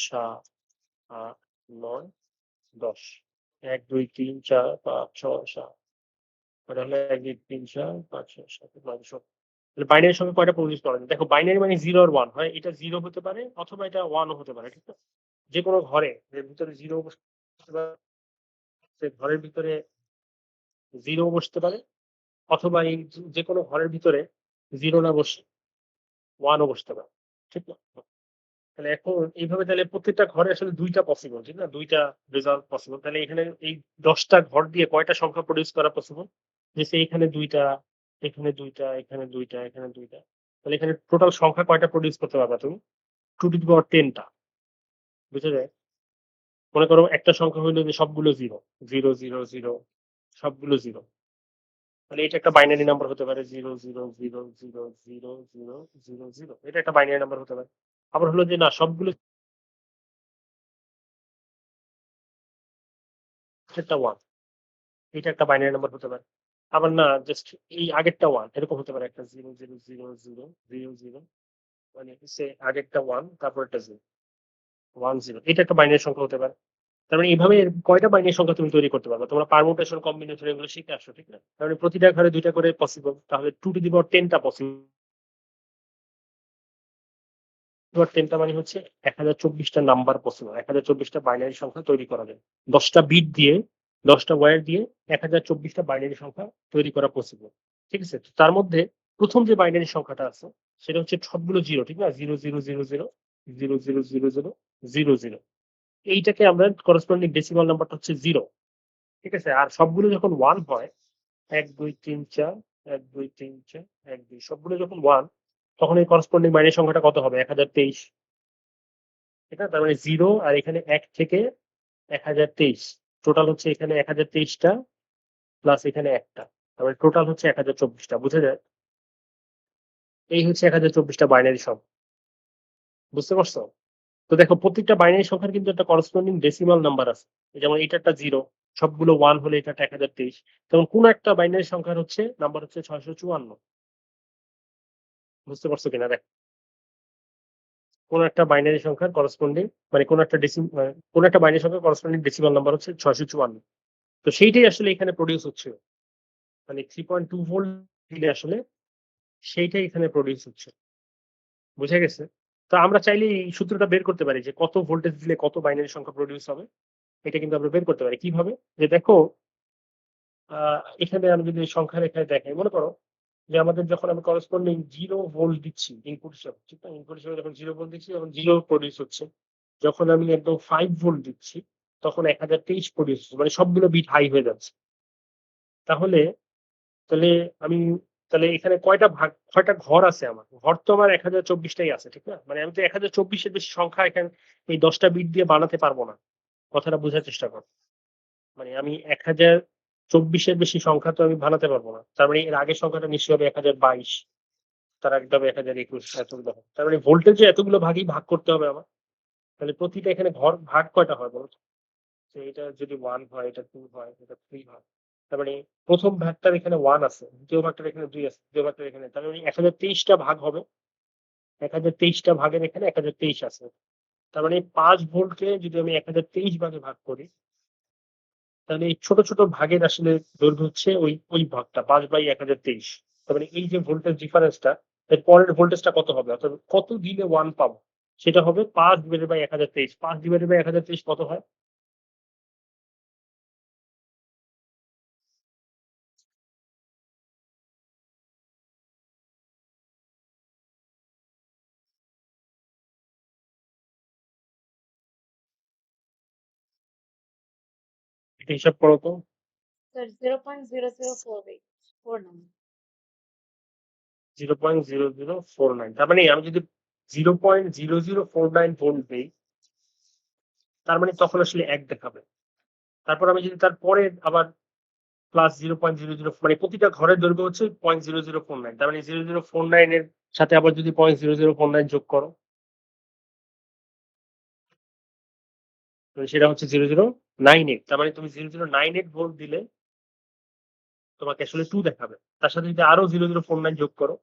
7 8 9 10। 1 2 3 4 5 6 7। ওটা হলো 1 2 3 4 5 6 7 8 9 10। তাহলে বাইনারি সংখ্যা কয়টা প্রডিউস করা যায়? দেখো বাইনারি মানে 0 আর 1, হয় এটা 0 হতে পারে অথবা এটা 1 ও হতে পারে, ঠিক আছে? যেকোনো ঘরে এর ভিতরে 0 বসতে পারে, সে ঘরের ভিতরে 0 বসতে পারে, অথবা এই যেকোনো ঘরের ভিতরে 0 না বসে 1 ও বসতে পারে। ঠিক না? তাহলে এখন এইভাবে তাহলে প্রত্যেকটা ঘরে আসলে ২ টা পসিবল, ঠিক না? ২ টা রেজাল্ট পসিবল। তাহলে এখানে এই ১০ টা ঘর দিয়ে কয়টা সংখ্যা প্রডিউস করা পসিবল? যে এখানে ২ টা, এখানে ২ টা, এখানে ২ টা, এখানে ২ টা। তাহলে এখানে টোটাল সংখ্যা কয়টা প্রডিউস করতে পারবা তুমি? 2 টু দি পাওয়ার 10 টা। বুঝা যায়? মনে করো একটা সংখ্যা হইলো যে সবগুলো 0, 0 0 0, সবগুলো 0। তাহলে এটা একটা বাইনারি নাম্বার হতে পারে 0 0 0 0 0 0 0 0। এটা একটা বাইনারি নাম্বার হতে পারে। আবার হলো যে না সবগুলো একটা 1, এটা একটা বাইনারি নাম্বার হতে পারে। আবার না জাস্ট এই আগেরটা 1 এরকম হতে পারে, একটা 0 0 0 0 0 0 মানে হচ্ছে আগেরটা 1 তারপর একটা 0 1 0, এটা একটা বাইনারি সংখ্যা হতে পারে। তার মানে এইভাবে কয়টা বাইনারি সংখ্যা তুমি তৈরি করতে পারবে? তোমরা পারমুটেশন কম্বিনেশন এগুলো শিখে আসছো, ঠিক না? তার মানে প্রতিটা ঘরে 2টা করে পসিবল, তাহলে 2 টু দি পাওয়ার 10 টা পসিবল। 10টা মানে হচ্ছে 1024টা নাম্বার পসিবল, 1024টা বাইনারি সংখ্যা তৈরি করা যায়। 10টা বিট দিয়ে, 10টা ওয়্যার দিয়ে 1024টা বাইনারি সংখ্যা তৈরি করা পসিবল। ঠিক আছে? তো তার মধ্যে প্রথম যে বাইনারি সংখ্যাটা আছে সেটা হচ্ছে সবগুলো জিরো, ঠিক না? 0 0 0 0 0 0 0 0 0। এইটাকে আমরা করসপন্ডিং ডেসিমাল নাম্বারটা হচ্ছে 0। ঠিক আছে? আর সবগুলো যখন 1 হয়, 1 2 3 4 1 2 3 4 1 2 সবগুলো যখন 1, তখন এই করসপন্ডিং বাইনারি সংখ্যাটা কত হবে? 1023। ঠিক আছে? তার মানে 0 আর এখানে 1 থেকে 1023, টোটাল হচ্ছে এখানে 1023টা প্লাস এখানে একটা, তার মানে টোটাল হচ্ছে 1024টা। বুঝা যায়? এই হচ্ছে 1024টা বাইনারি সংখ্যা। বুঝতে পারছো? তো দেখো প্রত্যেকটা বাইনারি সংখ্যার কিন্তু একটা করসপন্ডিং ডেসিমাল নাম্বার আছে। যেমন এটা একটা 0, সবগুলো 1 হলে এটা একটা 1023। তেমন কোন একটা বাইনারি সংখ্যার হচ্ছে নাম্বার হচ্ছে 654। বুঝতে পারছো কিনা? দেখ, কোন একটা বাইনারি সংখ্যার করসপন্ডিং মানে কোন একটা বাইনারি সংখ্যার করসপন্ডিং ডেসিমাল নাম্বার হচ্ছে 654। তো সেইটাই আসলে এখানে প্রডিউস হচ্ছে, মানে 3.2 ভোল্ট দিলে আসলে সেইটাই এখানে প্রডিউস হচ্ছে। বুঝা গেছে? তো আমরা চাইলে এই সূত্রটা বের করতে পারি যে কত ভোল্টেজ দিলে কত বাইনারি সংখ্যা প্রডিউস হবে। এটা কিন্তু আমরা বের করতে পারি। কিভাবে? যে দেখো, এখানে আমি যদি সংখ্যা রেখায় দেখাই, মনে করো যে আমাদের যখন আমি করসপন্ডিং 0 ভোল্ট দিচ্ছি ইনপুট হিসাবে, ঠিক না? ইনপুট হিসাবে যখন 0 ভোল্ট দিচ্ছি তখন 0 প্রডিউস হচ্ছে। যখন আমি একদম 5 ভোল্ট দিচ্ছি তখন 1023 প্রডিউস হচ্ছে। মানে সবগুলো বিট হাই হয়ে যাচ্ছে। তাহলে তাহলে আমি তাহলে এখানে কয়টা ঘর আছে আমার? ঘর তো আমার 1024টাই আছে, ঠিক না? মানে আমি তো 1024 এর বেশি সংখ্যা এখানে এই 10টা বিট দিয়ে বানাতে পারবো না। কথাটা বোঝার চেষ্টা করো। মানে আমি 1024 এর বেশি সংখ্যা তো আমি বানাতে পারবো না। তার মানে এর আগের সংখ্যাটা নিশ্চয়ই হবে 1022, তার আগেরটা হবে 1021, এতগুলো হবে। তার মানে ভোল্টেজে এতগুলো ভাগই ভাগ করতে হবে আমার। তাহলে প্রতিটা এখানে ঘর ভাগ কয়টা হয় বলো তো? যে এটা যদি 1 হয়, এটা 2 হয়, এটা 3 হয়। তার মানে প্রথম ভাগটার এখানে 1 আছে, দ্বিতীয় ভাগটার এখানে 2 আছে, তৃতীয় ভাগটার এখানে, তার মানে 1023টা ভাগ হবে। 1023টা ভাগের এখানে 1023 আছে। তার মানে 5 ভোল্টকে যদি আমি 1023 ভাগে ভাগ করি, তাহলে এই ছোট ছোট ভাগের আসলে দৈর্ঘ্য হচ্ছে ওই ভাগটা 5/1023। তার মানে এই যে ভোল্টেজ ডিফারেন্সটা, এর পরের ভোল্টেজটা কত হবে? অর্থাৎ কত দিলে 1 পাবো? সেটা হবে 5/1023। 5/1023 কত হয়? এটা হিসাব করো তো। স্যার 0.004849। 0.0049। তার মানে আমি যদি 0.0049 ভোল্ট দিই, তার মানে তখন আসলে 1 দেখাবে। তারপর আমি যদি তারপরে আবার প্লাস 0.00, মানে প্রতিটা ঘরের দৈর্ঘ্য হচ্ছে 0.0049। তার মানে 0049 এর সাথে আবার যদি 0.0049 যোগ করো, তাহলে সেটা হচ্ছে 0098। তার মানে তুমি 0098 ভোল্ট দিলে তোমাকে আসলে 2 দেখাবে। তার সাথে যদি আরো 0049 যোগ করো,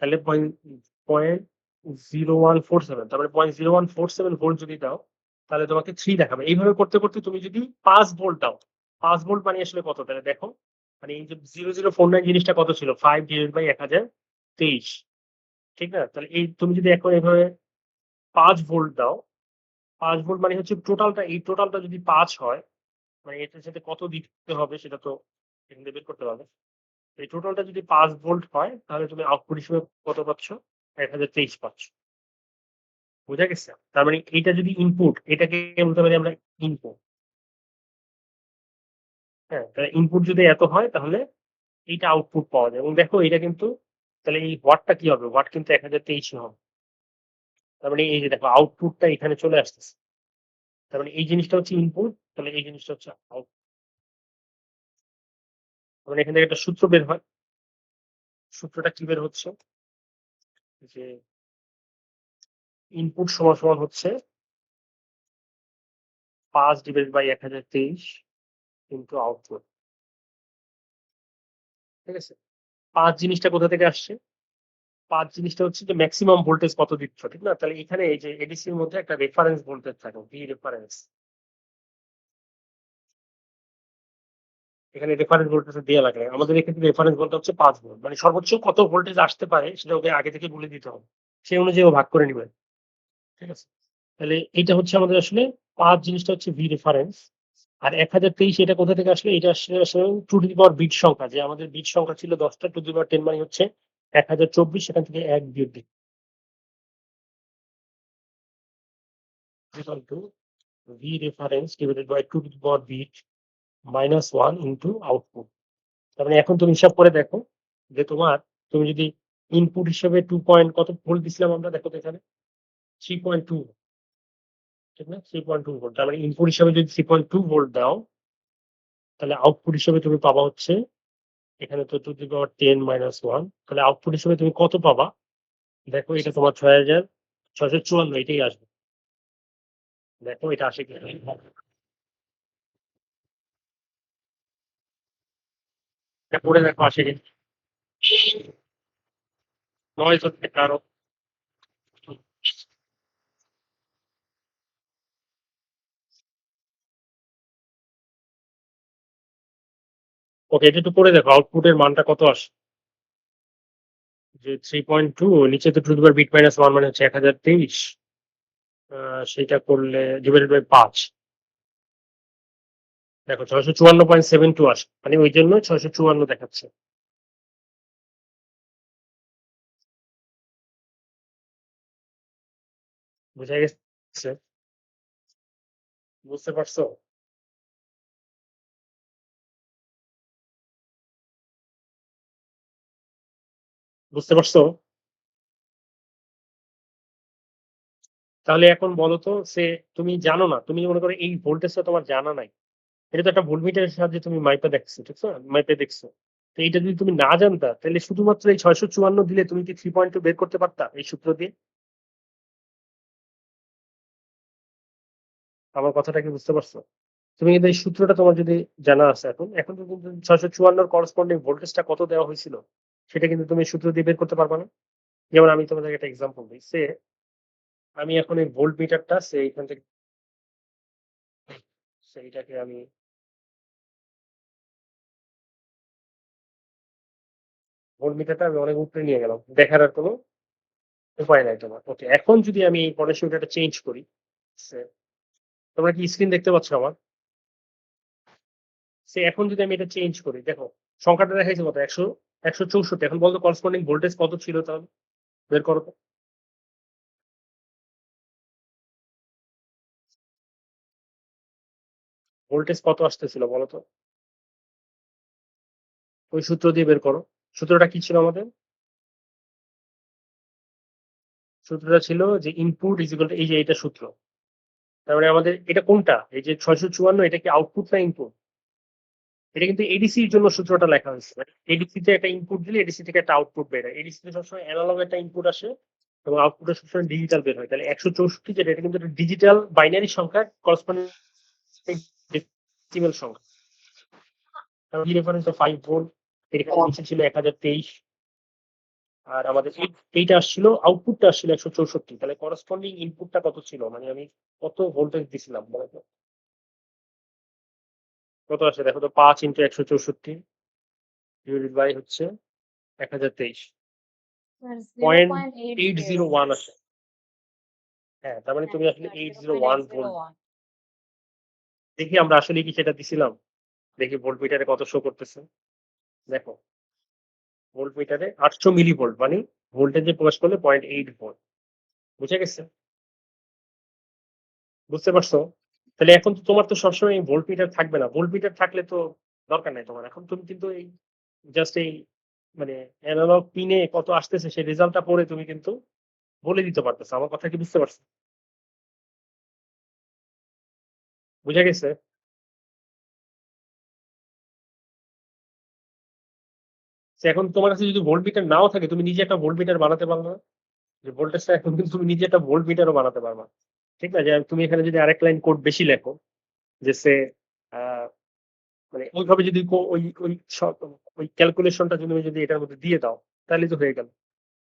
তাহলে 0.0147, তার মানে 0.0147 ভোল্ট যদি দাও তাহলে তোমাকে 3 দেখাবে। এইভাবে করতে করতে তুমি যদি 5 ভোল্ট দাও, 5 ভোল্ট মানে আসলে কত? তাহলে দেখো, মানে এই যে 0049 জিনিসটা কত ছিল? 5/1023, ঠিক না? তাহলে এই তুমি যদি এখন এইভাবে 5 ভোল্ট দাও, 5 ভোল্ট মানে হচ্ছে টোটালটা, এই টোটালটা যদি 5 হয়, মানে এটার সাথে কত দিতে হবে সেটা তো এখান থেকে বের করতে পারবে। এই টোটালটা যদি 5 ভোল্ট হয় তাহলে তুমি আউটপুট হিসেবে কত পাচ্ছ? 1023 পাচ্ছ। বুঝা গেছে? তার মানে এইটা যদি ইনপুট, এটাকে বলতে পারি আমরা ইনপুট। হ্যাঁ, তাহলে ইনপুট যদি এত হয় তাহলে এইটা আউটপুট পাওয়া যায়। এবং দেখো এটা কিন্তু, তাহলে এই ওয়াটটা কি হবে? ওয়াট কিন্তু 1023 হবে। তার মানে এই যে দেখো আউটপুটটা এখানে চলে আসতেছে। তার মানে এই জিনিসটা হচ্ছে ইনপুট, তাহলে এই জিনিসটা হচ্ছে আউটপুট। মানে এখান থেকে একটা সূত্র বের হয়। সূত্রটা কি বের হচ্ছে? যে ইনপুট সমান সমান হচ্ছে 5/1023 কিন্তু আউটপুট। ঠিক আছে? 5 জিনিসটা কোথা থেকে আসছে? 5 জিনিসটা হচ্ছে যে ম্যাক্সিমাম ভোল্টেজ কত দিচ্ছ, ঠিক না? তাহলে এখানে এই যে এডিসির মধ্যে একটা রেফারেন্স ভোল্টেজ থাকে, ভি রেফারেন্স। এখানে রেফারেন্স ভোল্টেজ দেওয়া লাগে। আমাদের এক্ষেত্রে রেফারেন্স ভোল্টেজ হচ্ছে 5 ভোল্ট। মানে সর্বোচ্চ কত ভোল্টেজ আসতে পারে সেটা ওকে আগে থেকে বলে দিতে হবে। সেই অনুযায়ী ও ভাগ করে নিবে। ঠিক আছে? তাহলে এইটা হচ্ছে আমাদের আসলে 5 জিনিসটা হচ্ছে ভি রেফারেন্স। আর 1023 এটা কোথা থেকে আসলে? এটা আসলে two to the power bit সংখ্যা। যে আমাদের বিট সংখ্যা ছিল 10 টা, টু টু দি পাওয়ার 10 মানে হচ্ছে 1024, সেখান থেকে 1 বিয়োগ দিই। Equal to V reference divided by two to the power bit minus 1 into output. তার মানে এখন তুমি হিসাব করে দেখো যে তুমি যদি ইনপুট হিসেবে 2 পয়েন্ট কত ভোল্ট দিছিলাম আমরা, দেখো তো এখানে 3.2, ঠিক না? 3.2 ভোল্ট। তার মানে ইনপুট হিসেবে যদি 3.2 ভোল্ট দাও, তাহলে আউটপুট হিসেবে তুমি পাবা হচ্ছে, এখানে তো টু দি পাওয়ার 10 মাইনাস 1, তাহলে আউটপুট হিসেবে তুমি কত পাবা? দেখো এটা তোমার 6654 এটাই আসবে। দেখো এটা আসে কিনা। এটা করে দেখো আসে কিনা। নয়েজ হচ্ছে কারো। ওকে, এটা একটু করে দেখো আউটপুটের মানটা কত আসে। যে 3.2 নিচে তো to the power bit minus 1 মানে হচ্ছে 1023, সেটা করলে ডিভাইডেড বাই 5, দেখো 654.72 আসে, মানে ওই জন্য 654 দেখাচ্ছে। বুঝা গেছে? বুঝতে পারছো? বুঝতে পারছো? তাহলে এখন বলো তো, তুমি জানো না, তুমি মনে করো এই ভোল্টেজটা তোমার জানা নাই। এটা তো একটা ভোল্টমিটারের সাহায্যে তুমি মাইপা দেখছো, ঠিক আছে? মাইপে দেখছো। তো এইটা যদি তুমি না জানতা, তাহলে শুধুমাত্র এই 654 দিলে তুমি কি 3.2 বের করতে পারতা এই সূত্র দিয়ে? আমার কথাটা কি বুঝতে পারছো? তুমি কিন্তু এই সূত্রটা তোমার যদি জানা আছে, এখন তো কিন্তু 654 করসপন্ডিং ভোল্টেজটা কত দেওয়া হয়েছিল সেটা কিন্তু তুমি এই সূত্র দিয়ে বের করতে পারবা না। যেমন আমি তোমাদের একটা এক্সাম্পল দিই। আমি এখন এই ভোল্ট মিটারটা এইখান থেকে সেইটাকে আমি ভোল্ট মিটারটা আমি অনেক উপরে নিয়ে গেলাম, দেখার আর কোনো উপায় নাই তোমার। ওকে, এখন যদি আমি এই পটেনশিওমিটারটা চেঞ্জ করি, সে তোমরা কি স্ক্রিন দেখতে পাচ্ছ আমার? এখন যদি আমি এটা চেঞ্জ করি, দেখো সংখ্যাটা দেখাইছে কত, 164। এখন বলতো করসপন্ডিং ভোল্টেজ কত ছিল, তাহলে বের করো তো। ভোল্টেজ কত আসতেছিল বলো তো? ওই সূত্র দিয়ে বের করো। সূত্রটা কি ছিল আমাদের? সূত্রটা ছিল যে ইনপুট ইজ ইকুয়াল টু, এই যে এটা সূত্র। তার মানে আমাদের এটা কোনটা, এই যে 654, এটা কি আউটপুট না ইনপুট? এটা কিন্তু এডিসির জন্য সূত্রটা লেখা হয়েছে। এডিসি তে একটা ইনপুট দিলে এডিসি থেকে একটা আউটপুট বের হয়। এডিসি তে সবসময় অ্যানালগ একটা ইনপুট আসে এবং আউটপুটে সবসময় ডিজিটাল বের হয়। তাহলে 164 যেটা, এটা কিন্তু একটা ডিজিটাল বাইনারি সংখ্যা, করসপন্ডিং ডেসিমেল সংখ্যা। কারণ রেফারেন্স 5 ভোল্ট, এখানে নিচে ছিল 1023, আর আমাদের এইটা আসছিল, আউটপুটটা আসছিল 164। তাহলে করসপন্ডিং ইনপুটটা কত ছিল, মানে আমি কত ভোল্টেজ দিছিলাম বলো তো? কত আসে দেখো তো, 5 ইন্টু 164 ডিভাইডেড বাই হচ্ছে 1023, স্যার পয়েন্ট 0.80। 801 আসে। হ্যাঁ, তার মানে হ্যাঁ তুমি আসলে স্যার 801 ভোল্ট। 0.801। দেখি আমরা আসলে কি সেটা দিছিলাম। দেখি ভোল্ট মিটারে কত শো করতেছে। দেখো ভোল্ট মিটারে 800 মিলি ভোল্ট, মানে ভোল্টেজে প্রকাশ করলে 0.8 ভোল্ট। বুঝে গেছে? বুঝতে পারছো? তাহলে এখন তো তোমার তো সবসময় ভোল্ট মিটার থাকবে না। ভোল্ট মিটার থাকলে তো দরকার নাই তোমার। এখন তুমি কিন্তু এই জাস্ট এই মানে অ্যানালগ পিনে কত আসতেছে সেই রেজাল্টটা পড়ে তুমি কিন্তু বলে দিতে পারতেছো। আমার কথা কি বুঝতে পারছো? বুঝা গেছে? তো এখন তোমার কাছে যদি ভোল্টমিটার নাও থাকে তুমি নিজে একটা ভোল্টমিটার বানাতে পারবা না? যে ভোল্টেজটা এখন কিন্তু তুমি নিজে একটা ভোল্টমিটারও বানাতে পারবা। ঠিক না? যে তুমি এখানে যদি আরেক লাইন কোড বেশি লেখো, যে সে আ মানে ওইভাবে যদি ওই স ওই ক্যালকুলেশনটা তুমি যদি এটার মধ্যে দিয়ে দাও, তাহলেই তো হয়ে গেল।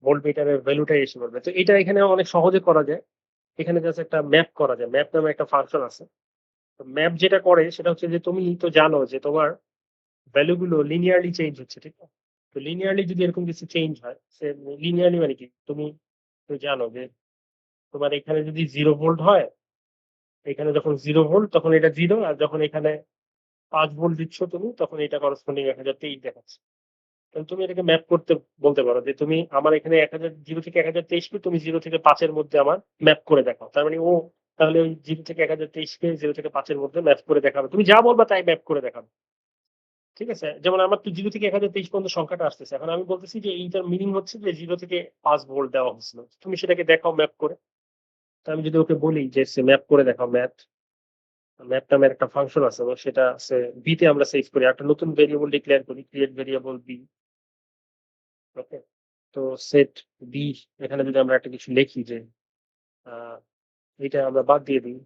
ভোল্টমিটারের ভ্যালুটাই এসে পড়বে। তো এটা এখানে অনেক সহজে করা যায়। এখানে জাস্ট একটা ম্যাপ করা যায়। ম্যাপ নামে একটা ফাংশন আছে। তো ম্যাপ যেটা করে সেটা হচ্ছে যে তুমি তো জানো যে তোমার ভ্যালু গুলো লিনিয়ারলি চেঞ্জ হচ্ছে, ঠিক না? তো লিনিয়ারলি যদি এরকম কিছু চেঞ্জ হয়, সে লিনিয়ারলি মানে কি? তুমি জানো যে তোমার এখানে যদি 0 ভোল্ট হয়, এখানে যখন 0 ভোল্ট তখন এটা 0, আর যখন এখানে 5 ভোল্ট দিচ্ছ তুমি তখন এটা করসপন্ডিং 1023 দেখাচ্ছে। তাহলে তুমি এটাকে ম্যাপ করতে বলতে পারো যে তুমি আমার এখানে 0 থেকে 1023 কে তুমি 0 থেকে 5 এর মধ্যে আমার ম্যাপ করে দেখাও। তার মানে ও তাহলে ওই 0 থেকে 1023 কে 0 থেকে 5 এর মধ্যে ম্যাপ করে দেখাবে। তুমি যা বলবা তাই ম্যাপ করে দেখাবে। ঠিক আছে? যেমন আমার তো 0 থেকে 1023 পর্যন্ত সংখ্যাটা আসতেছে। এখন আমি বলতেছি যে এইটার মিনিং হচ্ছে যে 0 থেকে 5 ভোল্ট দেওয়া হচ্ছিল। তুমি সেটাকে দেখাও ম্যাপ করে। তো আমি যদি ওকে বলি যে সে ম্যাপ করে দেখাও ম্যাথ, ম্যাপ নামের একটা ফাংশন আছে এবং সেটা আছে বি তে আমরা সেভ করি। একটা নতুন ভেরিয়েবল ডিক্লেয়ার করি, ক্রিয়েট ভেরিয়েবল বি। ওকে? তো সেট বি, এখানে যদি আমরা একটা কিছু লিখি যে আহ এইটা আমরা বাদ দিয়ে দিই,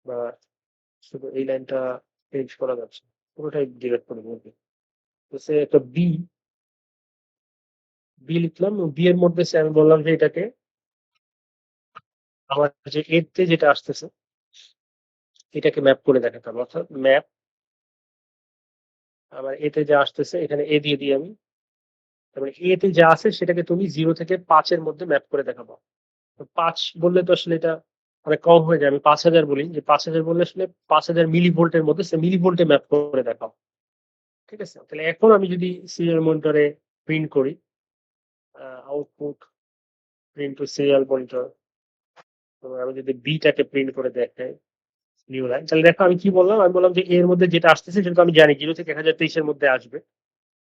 বা শুধু এই লাইনটা চেঞ্জ করা যাচ্ছে, পুরোটাই ডিলিট করে দেবো। তো সে একটা বি বি লিখলাম, বি এর মধ্যে সে আমি বললাম যে এটাকে আমার যে এর তে যেটা আসতেছে এটাকে ম্যাপ করে দেখাতে হবে। অর্থাৎ ম্যাপ আমার এতে যা আসতেছে এখানে এ দিয়ে দিই আমি। তারপরে এ তে যা আছে সেটাকে তুমি 0 থেকে 5 এর মধ্যে ম্যাপ করে দেখাবো। তো 5 বললে তো আসলে এটা অনেক কম হয়ে যায়। আমি 5000 বলি, যে 5000 বললে আসলে 5000 মিলিভোল্টের মধ্যে সে মিলিভোল্টে ম্যাপ করে দেখাও। ঠিক আছে? তাহলে এখন আমি যদি সিরিয়াল মনিটরে প্রিন্ট করি, output print to serial monitor, তো আমি যদি বিটাকে প্রিন্ট করে দেখাই নিউ লাইন, তাহলে দেখো আমি কি বললাম? আমি বললাম যে এর মধ্যে যেটা আসতেছে সেটা তো আমি জানি 0 থেকে 1023 এর মধ্যে আসবে।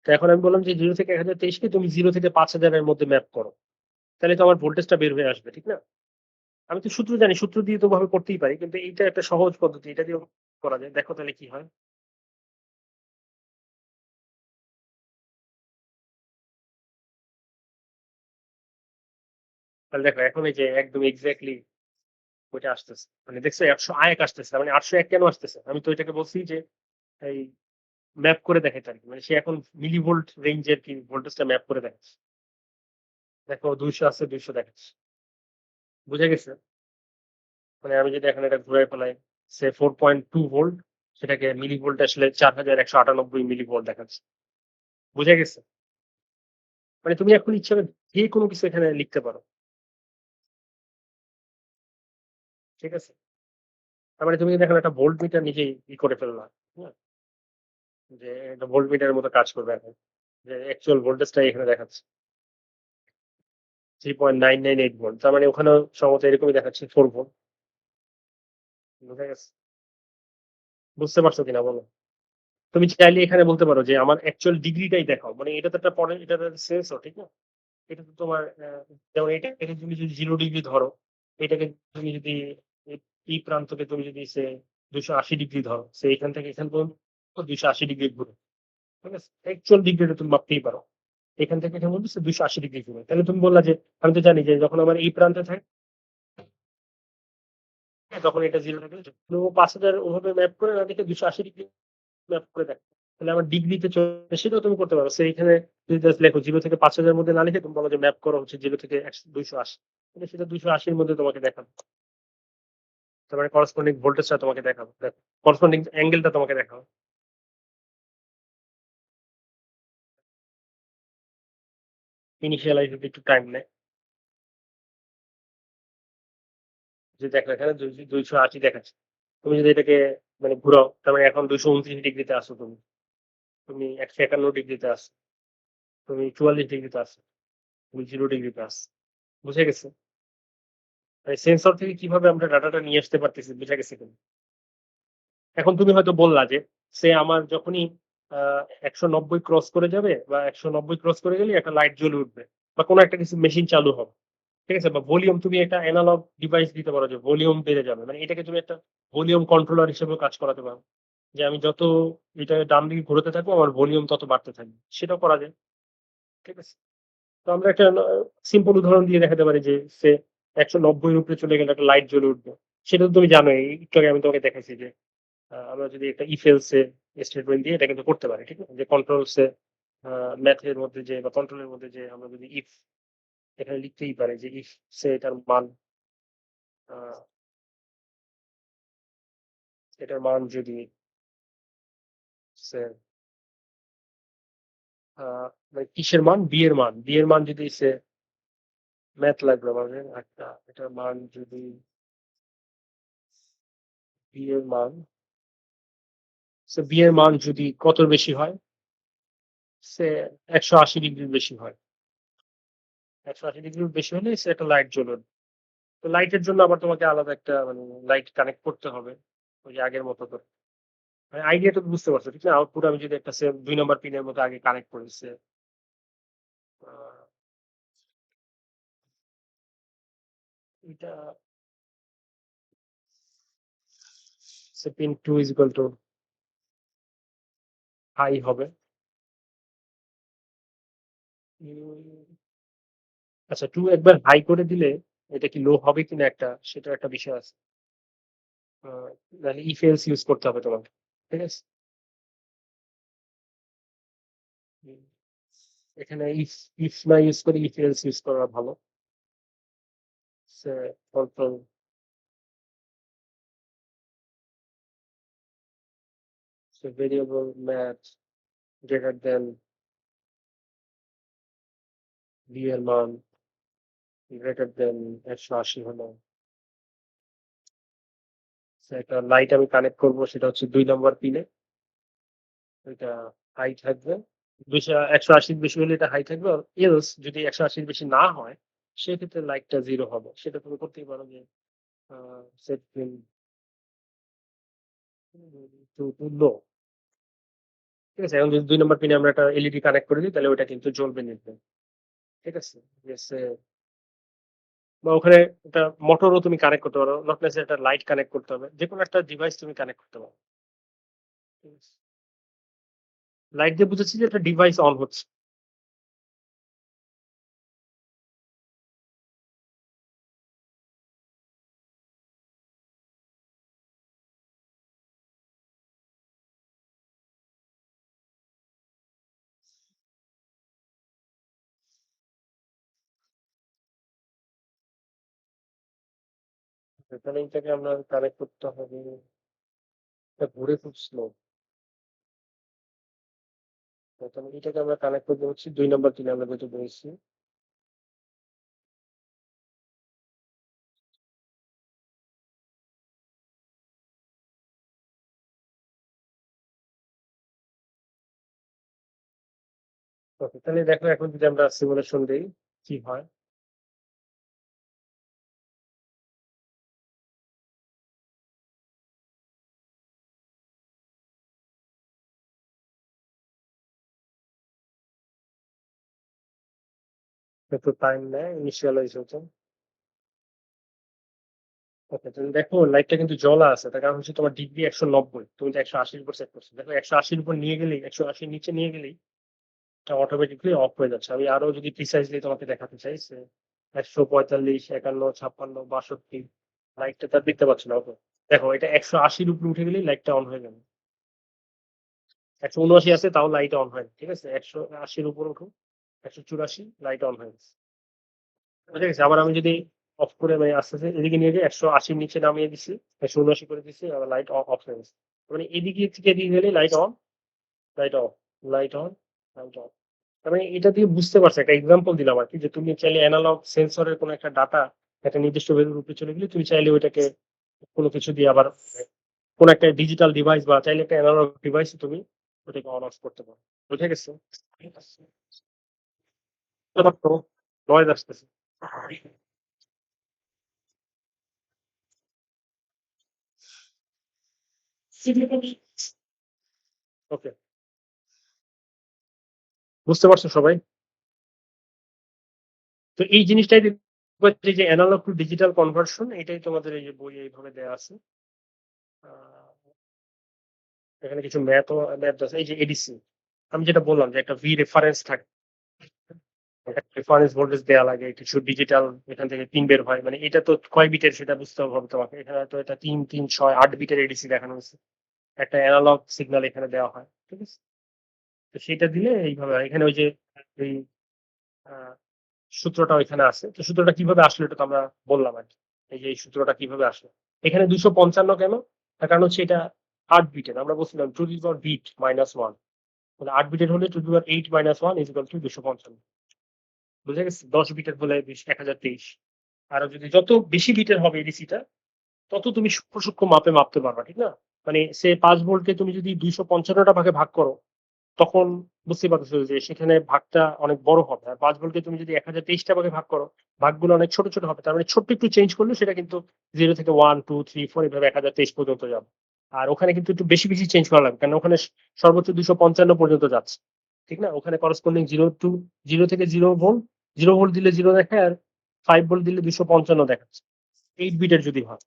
তো এখন আমি বললাম যে 0 থেকে 1023 কে তুমি 0 থেকে 5000 এর মধ্যে ম্যাপ করো। তাহলে তো আমার ভোল্টেজটা বের হয়ে আসবে, ঠিক না? আমি তো সূত্র জানি, সূত্র দিয়ে তো ওভাবে করতেই পারি। কিন্তু এইটা একটা সহজ পদ্ধতি। এটা দিয়েও করা যায়। দেখো তাহলে কি হয়? তাহলে দেখো এখন এই যে একদম এক্সাক্টলি ওইটা আসতেছে। মানে দেখছো 101 আসতেছে। মানে 801 কেন আসতেছে? আমি তো এটাকে বলছি যে এই ম্যাপ করে দেখাইতে আরকি। মানে সে এখন মিলিভোল্ট রেঞ্জের কি ভোল্টেজটা ম্যাপ করে দেখাচ্ছে। দেখো 200 আছে, 200 দেখাচ্ছে। বুঝা গেছে? মানে আমি যদি এখন এটা ঘুরায় ফেলাই, সে 4.2 ভোল্ট, সেটাকে মিলিভোল্ট আসলে 4198 মিলিভোল্ট দেখাচ্ছে। বুঝা গেছে? মানে তুমি এখন ইচ্ছা করে যে কোনো কিছু এখানে লিখতে পারো। ঠিক আছে? তার মানে তুমি কিন্তু এখন একটা ভোল্ট মিটার নিজেই করে ফেললা। হ্যাঁ? যে এটা ভোল্ট মিটারের মতো কাজ করবে এখন। যে অ্যাকচুয়াল ভোল্টেজটাই এখানে দেখাচ্ছে। 3.998 ভোল্ট। তার মানে ওখানেও সম্ভবত এরকমই দেখাচ্ছে 4 ভোল্ট। বুঝা গেছে? বুঝতে পারছো কিনা বলো? তুমি চাইলে এখানে বলতে পারো যে আমার অ্যাকচুয়াল ডিগ্রিটাই দেখাও। মানে এটা তো একটা পরে, এটা তো সেন্সর, ঠিক না? এটা তো তোমার যেমন এটাকে তুমি যদি 0 ডিগ্রি ধরো, এটাকে তুমি যদি এই প্রান্তকে তুমি যদি সে 280 ডিগ্রি ধরো, সে এখান থেকে এখান পর্যন্ত 280 ডিগ্রি ঘুরে। ঠিক আছে? অ্যাকচুয়াল ডিগ্রিটা তুমি মাপতেই পারো। এখান থেকে এখানে বলতেছে 280 ডিগ্রি ঘুরে। তাহলে তুমি বললা যে আমি তো জানি যে যখন আমার এই প্রান্তে থাকে তখন এটা 0 থাকে। তো 5000 ওভাবে ম্যাপ করে না দেখে 280 ডিগ্রি ম্যাপ করে দেখ। তাহলে আমার ডিগ্রিতে চলে, সেটাও তুমি করতে পারো। সেইখানে যদি জাস্ট লেখো 0 থেকে 5000 এর মধ্যে না লিখে তুমি বলো যে ম্যাপ করা হচ্ছে 0 থেকে 280। তাহলে সেটা 280 এর মধ্যে তোমাকে দেখাবে। তার মানে করসপন্ডিং ভোল্টেজটা তোমাকে দেখাবে। দেখো, করসপন্ডিং অ্যাঙ্গেলটা তোমাকে দেখাবে। ইনিশিয়ালাইজ হতে একটু টাইম নেয়। যে দেখো এখানে 280 দেখাচ্ছে। তুমি যদি এটাকে মানে ঘুরাও, তার মানে এখন 229 ডিগ্রিতে আসো তুমি। তুমি 151 ডিগ্রিতে আসো। তুমি 44 ডিগ্রিতে আসো। তুমি 0 ডিগ্রিতে আসো। বুঝে গেছে? মানে সেন্সর থেকে কিভাবে আমরা ডাটাটা নিয়ে আসতে পারতেছি, বুঝা গেছে কিনা? এখন তুমি হয়তো বললা যে সে আমার যখনই 190 ক্রস করে যাবে বা 190 ক্রস করে গেলে একটা লাইট জ্বলে উঠবে বা কোনো একটা কিছু মেশিন চালু হবে। ঠিক আছে? বা ভলিউম তুমি একটা এনালগ ডিভাইস দিতে পারো যে ভলিউম বেড়ে যাবে। মানে এটাকে তুমি একটা ভলিউম কন্ট্রোলার হিসেবেও কাজ করাতে পারো। যে আমি যত এটা ডান দিকে ঘোরাতে থাকবো আমার ভলিউম তত বাড়তে থাকবে। সেটাও করা যায়। ঠিক আছে? তো আমরা একটা সিম্পল উদাহরণ দিয়ে দেখাতে পারি যে সে ১৯০ এর উপরে চলে গেলে একটা লাইট জ্বলে উঠবে। সেটা তো তুমি জানোই। একটু আগে আমি তোমাকে দেখাইছি যে আমরা যদি একটা if else এ স্টেটমেন্ট দিয়ে এটা কিন্তু করতে পারি। ঠিক আছে? যে কন্ট্রোলস এ ম্যাথ এর মধ্যে যে বা কন্ট্রোল এর মধ্যে যে আমরা যদি if এখানে লিখতেই পারি যে if সে এটার মান আ এটার মান যদি সে আ মানে কিসের মান? b এর মান। b এর মান যদি সে ম্যাথ লাগবে আমাদের একটা এটার মান যদি b এর মান b এর মান যদি কতর বেশি হয়? সে ১৮০ ডিগ্রির বেশি হয়। ১৮০ ডিগ্রির বেশি হলে সে একটা লাইট জ্বলবে। তো লাইটের জন্য আবার তোমাকে আলাদা একটা মানে লাইট কানেক্ট করতে হবে। ওই যে আগের মতো করে। মানে আইডিয়াটা তো বুঝতে পারছো, ঠিক না? আউটপুট আমি যদি একটা সেম ২ নাম্বার পিনের মতো আগে কানেক্ট করি আ এটা pin 2 is equal to high হবে। উম আচ্ছা 2 একবার হাই করে দিলে এটা কি লো হবে কিনা সেটার একটা বিষয় আছে। আ নাহলে if else ইউজ করতে হবে তোমাকে। ঠিক আছে? হুম, এখানে if না ইউজ করে if else ইউজ করা ভালো। সে control variable math greater than b এর মান গ্রেটার দ্যান ১৮০ হলো। একটা লাইট আমি কানেক্ট করব সেটা হচ্ছে ২ নাম্বার পিনে। ওইটা হাই থাকবে। ১৮০ র বেশি হলে এটা হাই থাকবে। আর এলস যদি ১৮০ র বেশি না হয় সেক্ষেত্রে লাইটটা 0 হবে। সেটা তুমি করতেই পারো যে আ সেট পিন টু লো। ঠিক আছে? এখন যদি ২ নাম্বার পিনে আমরা একটা এলইডি কানেক্ট করে দিই তাহলে ওটা কিন্তু জ্বলবে নিভবে। ঠিক আছে? সে বা ওখানে একটা মোটরও তুমি কানেক্ট করতে পারো। নট নেসেসারি একটা লাইট কানেক্ট করতে হবে। যেকোনো একটা ডিভাইস তুমি কানেক্ট করতে পারো। ঠিক আছে? লাইট দিয়ে বুঝাচ্ছি যে একটা ডিভাইস অন হচ্ছে। এখানে এটাকে আমরা কানেক্ট করতে হবে। এটা ঘুরে খুব স্লো। তাহলে এটাকে আমরা কানেক্ট করতে হচ্ছে ২ নাম্বার পিনে আমরা যেটা বলেছি। ওকে, তাহলে দেখো এখন যদি আমরা সিমুলেশন দেই কি হয়? একটু টাইম নেয় ইনিশিয়ালাইজ হতে। ওকে, তাহলে দেখো লাইটটা কিন্তু জ্বলা আছে। তার কারণ হচ্ছে তোমার ডিগ্রি ১৯০। তুমি তো ১৮০ র উপর সেট করছো। দেখো ১৮০ র উপর নিয়ে গেলেই ১৮০ র নিচে নিয়ে গেলেই এটা অটোমেটিক্যালি অফ হয়ে যাচ্ছে। আমি আরো যদি প্রিসাইজলি তোমাকে দেখাতে চাই যে ১৪৫, ৫১, ৫৬, ৬২ লাইটটা তো আর দেখতে পাচ্ছ না। ওকে। দেখো এটা ১৮০ র উপরে উঠে গেলেই লাইটটা অন হয়ে যাবে। ১৭৯ আছে তাও লাইট অন হয়। ঠিক আছে? ১৮০ র উপরে উঠুক। ১৮৪ লাইট অন হয়ে গেছে। বুঝা গেছে? আবার আমি যদি অফ করে মানে আস্তে, আস্তে এদিকে নিয়ে যাই ১৮০ র নিচে নামিয়ে দিছি, ১৭৯ করে দিছি আবার লাইট অফ হয়ে গেছে। মানে এদিকে থেকে এদিকে গেলে light on, light off, light on, light off. তার মানে এটা দিয়ে বুঝতে পারছো একটা এক্সাম্পল দিলাম আরকি যে তুমি চাইলে এনালগ সেন্সরের কোনো একটা ডাটা একটা নির্দিষ্ট ভ্যালুর উপরে চলে গেলে তুমি চাইলে ওইটাকে কোনো কিছু দিয়ে আবার কোনো একটা ডিজিটাল ডিভাইস বা চাইলে একটা এনালগ ডিভাইস তুমি ওটাকে অন অফ করতে পারো। বুঝা গেছে? ঠিক আছে। নয়েজ আসতেছে। ওকে। বুঝতে পারছো সবাই? তো এই জিনিসটাই যে অ্যানালগ টু ডিজিটাল কনভার্সন এটাই তোমাদের এই যে বই এইভাবে দেওয়া আছে। এখানে কিছু ম্যাথ আছে, এই যে এডিসি আমি যেটা বললাম যে একটা ভি রেফারেন্স থাকে, রেফারেন্স ভোল্টেজ দেওয়া লাগে, কিছু ডিজিটাল এখান থেকে পিন বের হয়, মানে এটা তো কয় বিটের সেটা বুঝতে হবে তোমাকে। এখানে তো এটা 3 3 6 8 বিটের এডিসি দেখানো হয়েছে, একটা অ্যানালগ সিগন্যাল এখানে দেওয়া হয়, ঠিক আছে। তো সেটা দিলে এইভাবে হয়। এখানে ওই যে এই আহ, সূত্রটা ওইখানে আছে, তো সূত্রটা কিভাবে আসলো এটা তো আমরা বললাম আর কি। এই যে এই সূত্রটা কিভাবে আসলো, এখানে 255 কেন, তার কারণ হচ্ছে এটা 8 বিটের, আমরা বলছিলাম টু দি পাওয়ার বিট -1, মানে 8 বিটের হলে two the power 8 - 1 equal to 255। বুঝা গেছে? 10 বিটের হলে 1023। আর যদি যত বেশি বিটের হবে এডিসিটা, তত তুমি সূক্ষ্ম সূক্ষ্ম মাপে মাপতে পারবা, ঠিক না? মানে সে 5 ভোল্টকে তুমি যদি 255টা ভাগে ভাগ করো, তখন বুঝতে পারতেছো যে সেখানে ভাগটা অনেক বড় হবে। আর 5 ভোল্টকে তুমি যদি 1023টা ভাগে ভাগ করো, ভাগগুলো অনেক ছোট ছোট হবে। তার মানে ছোট্ট একটু চেঞ্জ করলে সেটা কিন্তু 0 থেকে 1 2 3 4 এভাবে 1023 পর্যন্ত যাবে। আর ওখানে কিন্তু একটু বেশি বেশি চেঞ্জ করা লাগবে, কারণ ওখানে সর্বোচ্চ 255 পর্যন্ত যাচ্ছে, ঠিক না? ওখানে করসপন্ডিং 0 থেকে 0 ভোল্ট, 0 ভোল্ট দিলে 0 দেখায়, আর 5 ভোল্ট দিলে 255 দেখাচ্ছে, 8 বিটের যদি হয়।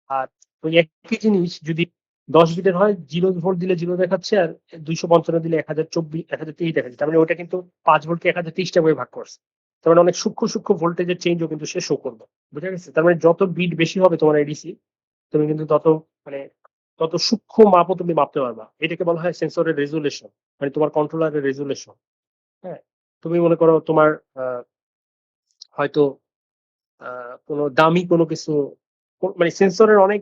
আর ওই একই জিনিস যদি 10 বিটের হয়, 0 ভোল্ট দিলে 0 দেখাচ্ছে, আর 255 দিলে 1023 দেখাচ্ছে। তার মানে ওটা কিন্তু 5 ভোল্টকে 1023টা করে ভাগ করছে। তার মানে অনেক সূক্ষ্ম সূক্ষ্ম ভোল্টেজের চেঞ্জও কিন্তু সে শো করবে। বুঝা গেছে? তার মানে যত বিট বেশি হবে তোমার এডিসি, তুমি কিন্তু তত মানে তত সূক্ষ্ম মাপও তুমি মাপতে পারবা। এটাকে বলা হয় সেন্সরের রেজুলেশন, মানে তোমার কন্ট্রোলারের রেজুলেশন। হ্যাঁ, তুমি মনে করো তোমার হয়তো কোনো দামি কোনো কিছু, মানে সেন্সরের অনেক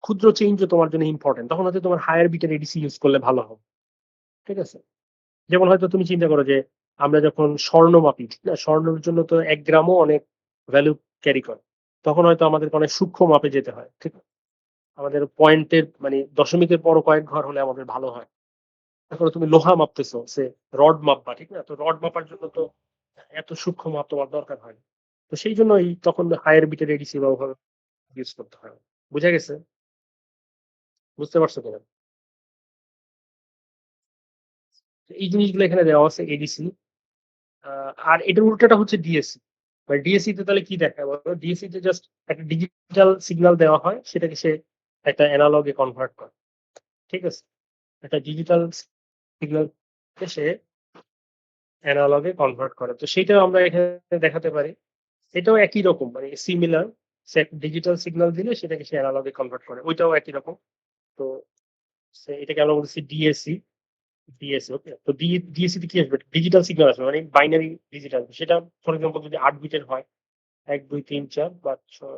ক্ষুদ্র চেঞ্জও তোমার জন্য ইম্পর্টেন্ট, তখন হয়তো তোমার হায়ার বিটের এডিসি ইউজ করলে ভালো হবে, ঠিক আছে। যেমন হয়তো তুমি চিন্তা করো যে আমরা যখন স্বর্ণ মাপি, ঠিক না, স্বর্ণের জন্য তো 1 গ্রামও অনেক ভ্যালু ক্যারি করে। তখন হয়তো আমাদের অনেক সূক্ষ্ম মাপে যেতে হয়, ঠিক আছে। আমাদের পয়েন্টের মানে দশমিকের পর কয়েক ঘর হলে আমাদের ভালো হয়। এখন তুমি লোহা মাপতেছো, সে রড মাপবা, ঠিক না, তো রড মাপার জন্য তো এত সূক্ষ্ম মাপ তোমার দরকার হয়। তো সেই জন্য তখন হায়ার বিটের এডিসি বা ওভাবে ইউজ করতে হয়। বুঝা গেছে? বুঝতে পারছো কিনা? তো এই জিনিসগুলো এখানে দেওয়া আছে এডিসি। আর এটার উল্টাটা হচ্ছে ডিএসসি। মানে ডিএসসি তে তাহলে কি দেখায় বলো? ডিএসসি তে জাস্ট একটা ডিজিটাল সিগন্যাল দেওয়া হয়, সেটাকে সে একটা অ্যানালগে কনভার্ট করে, ঠিক আছে। একটা ডিজিটাল সিগন্যাল সে অ্যানালগে কনভার্ট করে, তো সেটা আমরা এখানে দেখাতে পারি। এটাও একই রকম, মানে সিমিলার। সে ডিজিটাল সিগন্যাল দিলে সেটাকে সে অ্যানালগে কনভার্ট করে, ওইটাও একই রকম। তো এটাকে আমরা বলছি ডিএসসি। ডিএসসি, ওকে। তো ডিএসসি তে কি আসবে? ডিজিটাল সিগন্যাল আসবে, মানে বাইনারি ডিজিটাল। সেটা ফর এক্সাম্পল যদি 8 বিটের হয়, 1 2 3 4 5 6,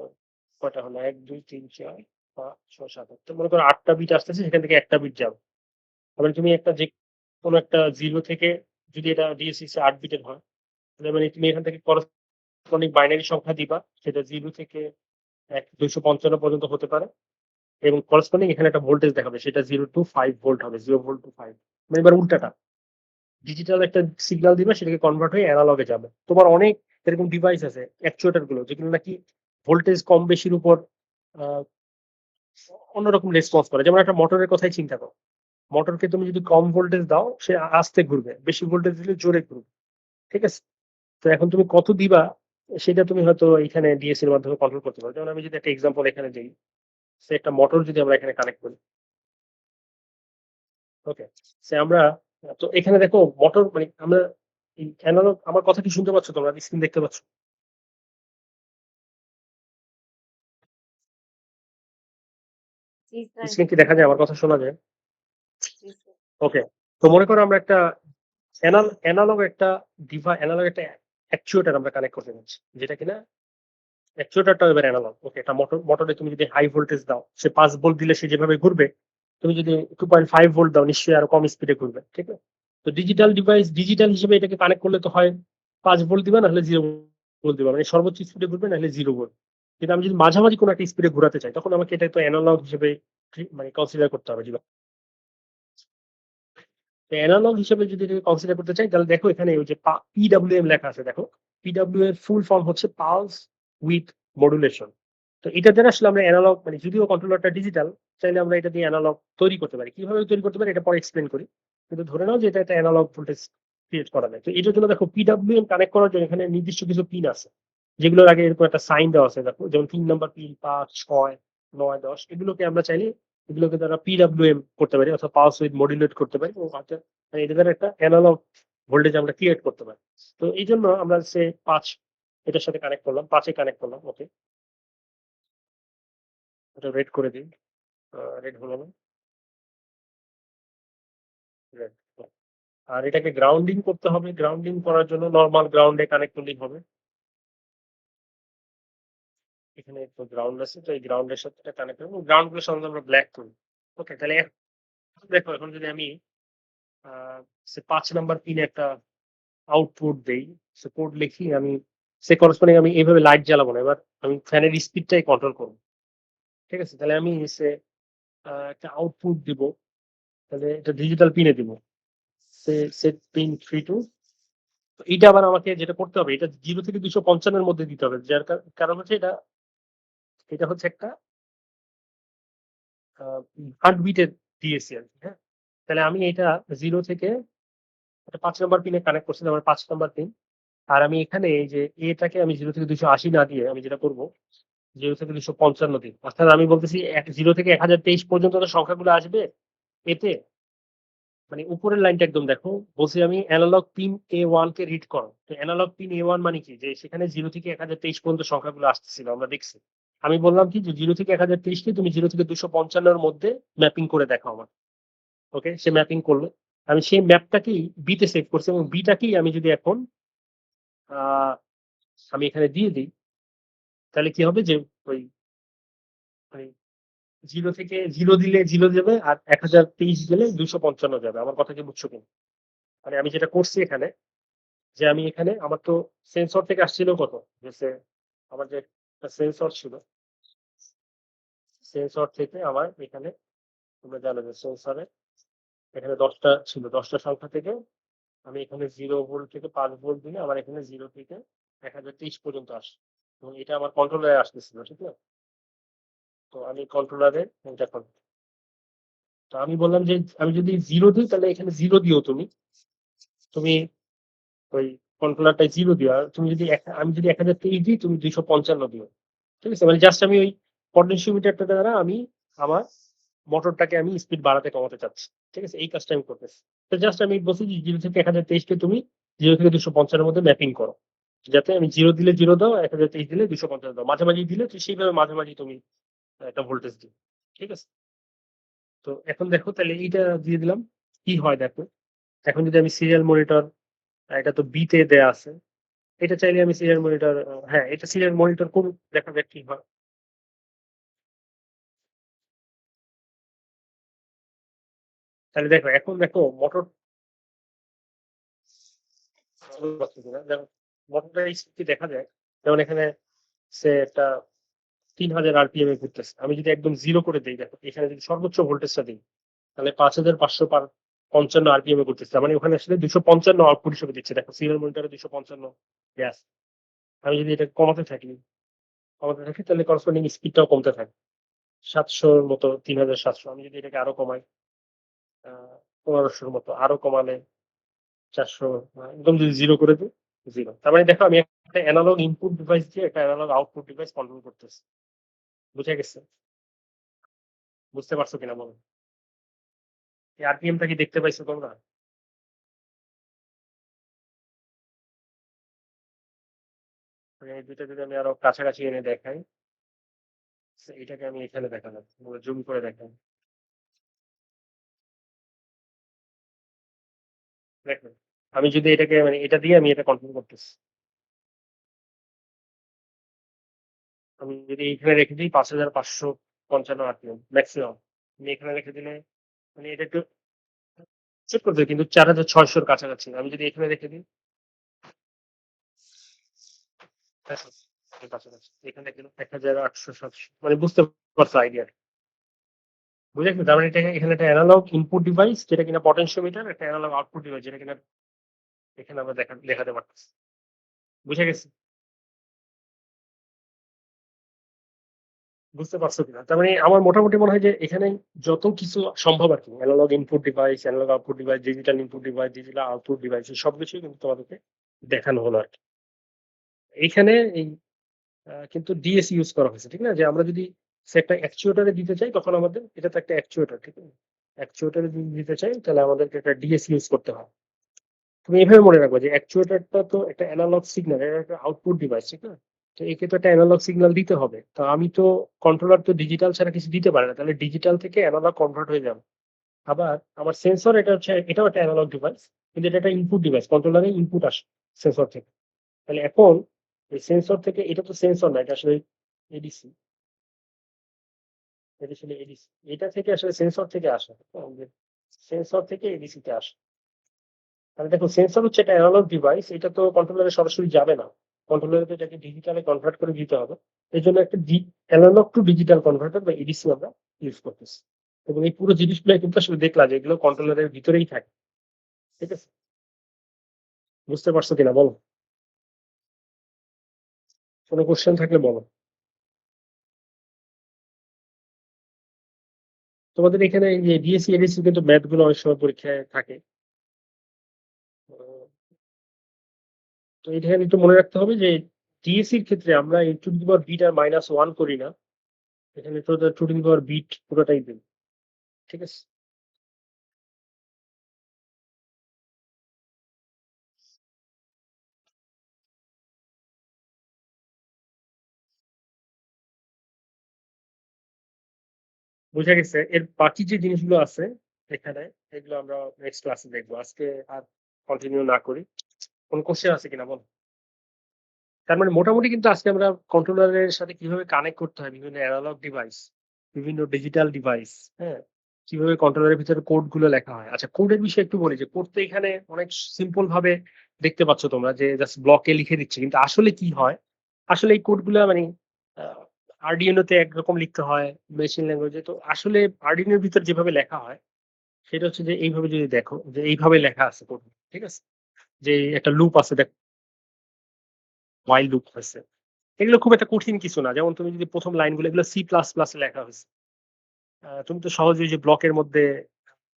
কয়টা হলো? 1 2 3 4 5 6 7, 8, তো মনে করো 8টা বিট আসতেছে, সেখান থেকে একটা বিট যাবে। তাহলে তুমি একটা যে কোনো একটা 0 থেকে, যদি এটা ডিএসসি 8 বিটের হয়, তাহলে মানে তুমি এখান থেকে করসপন্ডিং বাইনারি সংখ্যা দিবা, সেটা 0 থেকে 255 পর্যন্ত হতে পারে। এবং করসপন্ডিং এখানে একটা ভোল্টেজ দেখাবে, সেটা 0 to 5 ভোল্ট হবে, 0 ভোল্ট to 5। মানে এবার উল্টাটা, ডিজিটাল একটা সিগন্যাল দিবে, সেটাকে কনভার্ট হয়ে অ্যানালগে যাবে। তোমার অনেক এরকম ডিভাইস আছে, অ্যাকচুয়েটর গুলো, যেগুলো নাকি ভোল্টেজ কম বেশির উপর আহ, অন্যরকম রেসপন্স করে। যেমন একটা মোটরের কথাই চিন্তা করো, মোটরকে তুমি যদি কম ভোল্টেজ দাও, সে আস্তে ঘুরবে, বেশি ভোল্টেজ দিলে জোরে ঘুরবে, ঠিক আছে। তো এখন তুমি কত দিবা, সেটা তুমি হয়তো এখানে ডিএসসি এর মাধ্যমে কন্ট্রোল করতে পারো। যেমন আমি যদি একটা এক্সাম্পল এখানে দিই, সে একটা মোটর যদি আমরা এখানে কানেক্ট করি, ওকে, সে আমরা, তো এখানে দেখো মোটর, মানে আমরা অ্যানালগ, আমার কথা কি শুনতে পাচ্ছ? তোমরা স্ক্রিন দেখতে পাচ্ছ? জি স্যার। স্ক্রিন কি দেখা যায়? আমার কথা শোনা যায়? জি স্যার। ওকে। তো মনে করো আমরা একটা অ্যানালগ একটা অ্যানালগ একটা অ্যাকচুয়েটর আমরা কানেক্ট করতে যাচ্ছি, যেটা কিনা অ্যাকচুয়েটরটা এবার অ্যানালগ। ওকে, একটা মোটরে তুমি যদি হাই ভোল্টেজ দাও, সে 5 ভোল্ট দিলে সে যেভাবে ঘুরবে। তুমি যদি 2.5 ভোল্ট দাও, নিশ্চয়ই আরো কম স্পিডে ঘুরবে, ঠিক আছে। তো ডিজিটাল ডিভাইস, ডিজিটাল হিসেবে এটাকে কানেক্ট করলে তো হয় 5 ভোল্ট দিবা, না হলে 0 ভোল্ট দিবা, মানে সর্বোচ্চ স্পিডে ঘুরবে, না হলে 0 ভোল্ট। কিন্তু আমি যদি মাঝামাঝি কোনো একটা স্পিডে ঘোরাতে চাই, তখন আমাকে এটা তো অ্যানালগ হিসেবে মানে কনসিডার করতে হবে। অ্যানালগ হিসেবে যদি এটাকে কনসিডার করতে চাই, তাহলে দেখো এখানে ওই যে পিডব্লিউএম লেখা আছে, দেখো। পিডব্লিউ এর ফুল ফর্ম হচ্ছে পালস উইথ মডুলেশন। তো এটা দ্বারা আসলে আমরা অ্যানালগ, মানে যদিও কন্ট্রোলারটা ডিজিটাল, চাইলে আমরা এটা দিয়ে অ্যানালগ তৈরি করতে পারি। কিভাবে তৈরি করতে পারি এটা পরে এক্সপ্লেন করি। কিন্তু ধরে নাও যে এটা একটা অ্যানালগ ভোল্টেজ ক্রিয়েট করা যায়। তো এটার জন্য দেখো পিডব্লিউএম কানেক্ট করার জন্য এখানে নির্দিষ্ট কিছু পিন আছে। যেগুলোর আগে এরকম একটা সাইন দেওয়া আছে দেখো। যেমন ৩ নাম্বার পিন, ৫, ৬, ৯, ১০ এগুলোকে আমরা চাইলে এগুলোকে দ্বারা পিডব্লিউএম করতে পারি অথবা পালস উইড মডুলেট করতে পারি এবং মানে এটা দ্বারা একটা এনালগ ভোল্টেজ আমরা ক্রিয়েট করতে পারি। তো এইজন্য আমরা ৫ এটার সাথে কানেক্ট করলাম, ৫ এ কানেক্ট করলাম। ওকে। এটা রেড করে দিই। রেড হলো না। রেড। আর এটাকে গ্রাউন্ডিং করতে হবে। গ্রাউন্ডিং করার জন্য নরমাল গ্রাউন্ডে কানেক্ট করলেই হবে। এখানে তো গ্রাউন্ড আছে, তো এই গ্রাউন্ডের সাথে এটা কানেক্ট করব। গ্রাউন্ড গুলো সাধারণত আমরা ব্ল্যাক করি। ওকে, তাহলে দেখো এখন যদি আমি ৫ নাম্বার পিনে একটা আউটপুট দেই, কোড লিখি আমি, করসপন্ডিং আমি এইভাবে লাইট জ্বালাবো না। এবার আমি ফ্যানের স্পিডটাই কন্ট্রোল করবো। ঠিক আছে, তাহলে আমি একটা আউটপুট দিব। তাহলে এটা ডিজিটাল পিনে দিব। Set pin 3 to. তো এটা আবার আমাকে যেটা করতে হবে, এটা 0 থেকে 255 এর মধ্যে দিতে হবে। যার কারণ হচ্ছে এটা এটা হচ্ছে একটা 8 বিটের ডিএসসি আরকি। হ্যাঁ? তাহলে আমি এটা 0 থেকে একটা ৫ নাম্বার পিনে কানেক্ট করছি, আমার ৫ নাম্বার পিন। আর আমি এখানে এই যে এটাকে আমি 0 থেকে 280 না দিয়ে আমি যেটা করব 0 থেকে 255 দিই। অর্থাৎ আমি বলতেছি 0 থেকে 1023 পর্যন্ত যে সংখ্যাগুলো আসবে এতে, মানে উপরের লাইনটা একদম দেখো, বলছি আমি এনালগ পিন A1 কে রিড করো। তো এনালগ পিন A1 মানে কি, যে সেখানে 0 থেকে 1023 পর্যন্ত সংখ্যাগুলো আসতেছিল আমরা দেখছি। আমি বললাম কি যে 0 থেকে 1023 কে তুমি 0 থেকে 255 এর মধ্যে ম্যাপিং করে দেখাও আমার। ওকে, সে ম্যাপিং করলো। আমি সেই ম্যাপটাকেই বি তে সেভ করছি এবং বিটাকেই আমি যদি এখন আহ, আমি এখানে দিয়ে দিই, তাহলে কি হবে যে ওই মানে 0 থেকে 0 দিলে 0 যাবে আর 1023 দিলে 255 যাবে। আমার কথা কি বুঝছো কিনা? মানে আমি যেটা করছি এখানে, যে আমি এখানে আমার তো সেন্সর থেকে আসছিল কত, যে আমার যে সেন্সর ছিল, সেন্সর থেকে আমার এখানে, তোমরা জানো যে সেন্সরে এখানে 10টা ছিল, 10টা সংখ্যা থেকে আমি এখানে 0 ভোল্ট থেকে 5 ভোল্ট দিলে আমার এখানে 0 থেকে 1023 পর্যন্ত আসে এবং এটা আমার কন্ট্রোলারে আসতেছিল, ঠিক না? তো আমি কন্ট্রোলারে এটা করব। তো আমি বললাম যে আমি যদি 0 দিই তাহলে এখানে 0 দিও তুমি তুমি ওই কন্ট্রোলারটায় 0 দিও। আর তুমি যদি আমি যদি 1023 দিই তুমি 255 দিও। ঠিক আছে, মানে জাস্ট আমি ওই পটেনশিওমিটারটা দ্বারা আমি আমার মোটরটাকে আমি স্পিড বাড়াতে কমাতে চাচ্ছি। ঠিক আছে, এই কাজটা আমি করতেছি। তো জাস্ট আমি বলছি যে 0 থেকে 1023 কে তুমি 0 থেকে 255 এর মধ্যে ম্যাপিং করো, যাতে আমি 0 দিলে 0 দাও, 1023 দিলে 255 দাও, মাঝামাঝি দিলে তো সেইভাবে মাঝামাঝি তুমি একটা ভোল্টেজ দিও। ঠিক আছে, তো এখন দেখো তাহলে এইটা দিয়ে দিলাম, কি হয় দেখো। এখন যদি আমি সিরিয়াল মনিটর, এটা তো বি তে দেয়া আছে, এটা চাইলে আমি সিরিয়াল মনিটর, হ্যাঁ এটা সিরিয়াল মনিটর কোন, দেখা যাক কি হয়। তাহলে দেখো এখন দেখো মোটর মোটরটা স্পিড দেখা যায়। যেমন এখানে একটা 3000 আরপিএম এ ঘুরতেছে। আমি যদি একদম জিরো করে দিই, দেখো এখানে যদি সর্বোচ্চ ভোল্টেজটা দিই, তাহলে 5555 আরপিএম এ ঘুরতেছে। মানে ওখানে আসলে 255 আউটপুট হিসেবে দিচ্ছে। দেখো সিরিয়াল মনিটরে 255 গ্যাস। আমি যদি এটা কমাতে থাকি তাহলে করসপন্ডিং স্পিডটাও কমতে থাকে। 700 মতো, 3700। আমি যদি এটাকে আরো কমাই, 1500 মতো, আরো কমালে 400, একদম যদি জিরো করে দিই, জিরো। তার মানে দেখো আমি একটা অ্যানালগ ইনপুট ডিভাইস দিয়ে একটা অ্যানালগ আউটপুট ডিভাইস কন্ট্রোল করতেছি। বুঝে গেছে? বুঝতে পারছো কিনা বলো? এই আরপিএমটা কি দেখতে পাইছো তোমরা? মানে এই দুইটা যদি আমি আরো কাছাকাছি এনে দেখাই, এটাকে আমি এখানে দেখালাম, জুম করে দেখাই। দেখো আমি যদি এটাকে, মানে এটা দিয়ে আমি এটা কন্ট্রোল করতেছি। আমি যদি এখানে রেখে দিই 5555 আরপিএম ম্যাক্সিমাম, আমি এখানে রেখে দিলে মানে এটা একটু চেক করতে কিন্তু 4600 কাছাকাছি। আমি যদি এখানে রেখে দিই, দেখো এর কাছাকাছি। এখানে কিন্তু 1800-700, মানে বুঝতে পারছো আইডিয়া? বুঝে গেছো? তার মানে এখানে একটা অ্যানালগ ইনপুট ডিভাইস যেটা কিনা পটেনশিওমিটার, একটা অ্যানালগ আউটপুট ডিভাইস যেটা কিনা এখানে আমরা দেখাতে পারতেছি। বুঝে গেছি? বুঝতে পারছো কিনা? তার মানে আমার মোটামুটি মনে হয় যে এখানে যত কিছু সম্ভব আরকি, analogue input device, analogue output device, digital input device, digital output device সবকিছুই কিন্তু তোমাদেরকে দেখানো হলো আরকি। এইখানে এই কিন্তু ডিএসি ইউজ করা হয়েছে, ঠিক না? যে আমরা যদি একটা অ্যাকচুয়েটরে দিতে চাই তখন আমাদের এটা তো একটা অ্যাকচুয়েটর, ঠিক আছে? অ্যাকচুয়েটরে যদি দিতে চাই তাহলে আমাদেরকে একটা ডিএসি ইউজ করতে হয়। তুমি এভাবে মনে রাখবা যে অ্যাকচুয়েটরটা তো একটা এনালগ সিগন্যাল, এটা একটা আউটপুট ডিভাইস, ঠিক না? তো একে তো একটা এনালগ সিগন্যাল দিতে হবে। তো আমি তো কন্ট্রোলার তো ডিজিটাল ছাড়া কিছু দিতে পারে না। তাহলে ডিজিটাল থেকে এনালগ কনভার্ট হয়ে যাবে। আবার আমার সেন্সর এটা হচ্ছে, এটাও একটা এনালগ ডিভাইস। কিন্তু এটা একটা ইনপুট ডিভাইস। কন্ট্রোলারে ইনপুট আসে সেন্সর থেকে। তাহলে এখন এই সেন্সর থেকে, এটা তো সেন্সর না, এটা আসলে এডিসি। এটা আসলে এডিসি। এটা থেকে আসলে সেন্সর থেকে আসে। সেন্সর থেকে এডিসি তে আসে। তাহলে দেখো সেন্সর হচ্ছে একটা অ্যানালগ ডিভাইস, এটা তো কন্ট্রোলারে সরাসরি যাবে না। কন্ট্রোলারে তো এটাকে ডিজিটালে কনভার্ট করে দিতে হবে। এই জন্য একটা অ্যানালগ টু ডিজিটাল কনভার্টার বা এডিসি আমরা ইউজ করতেছি। এবং এই পুরো জিনিসগুলো কিন্তু আসলে দেখলা যে এগুলো কন্ট্রোলারের ভিতরেই থাকে। ঠিক আছে? বুঝতে পারছো কিনা বলো? কোনো কোশ্চেন থাকলে বলো। তোমাদের এখানে এই যে ডিএসসি এডিসি কিন্তু ম্যাথ গুলো অনেক সময় পরীক্ষায় থাকে। আহ, তো এখানে একটু মনে রাখতে হবে যে ডিএসসির ক্ষেত্রে আমরা এই টু দি পাওয়ার বিট আর মাইনাস ওয়ান করি না। এখানে তো টু দি পাওয়ার বিট পুরোটাই দিই। ঠিক আছে? বুঝা গেছে। এর বাকি যে জিনিসগুলো আছে এখানে, এগুলো আমরা নেক্সট ক্লাসে দেখবো। আজকে আর কন্টিনিউ না করি। কোন কোশ্চেন আছে কিনা বল? তার মানে মোটামুটি কিন্তু আজকে আমরা কন্ট্রোলারের সাথে কিভাবে কানেক্ট করতে হয় বিভিন্ন অ্যানালগ ডিভাইস, বিভিন্ন ডিজিটাল ডিভাইস, হ্যাঁ, কিভাবে কন্ট্রোলারের ভিতরে কোড গুলো লেখা হয়। আচ্ছা, কোডের বিষয়ে একটু বলি যে কোড তো এখানে অনেক সিম্পল ভাবে দেখতে পাচ্ছ তোমরা যে জাস্ট ব্লকে লিখে দিচ্ছে, কিন্তু আসলে কি হয়, আসলে এই কোড গুলা মানে আরডিএনও তে একরকম লিখতে হয়, মেশিন ল্যাঙ্গুয়েজে তো আসলে আরডিএনওর ভিতর যেভাবে লেখা হয় সেটা হচ্ছে যে এইভাবে যদি দেখো যে এইভাবে লেখা আছে কোড, ঠিক আছে? যে একটা লুপ আছে, দেখ, হোয়াইল লুপ আছে। এগুলো খুব একটা কঠিন কিছু না। যেমন তুমি যদি প্রথম লাইনগুলো, এগুলো সি প্লাস প্লাস লেখা হয়েছে। তুমি তো সহজেই যে ব্লকের মধ্যে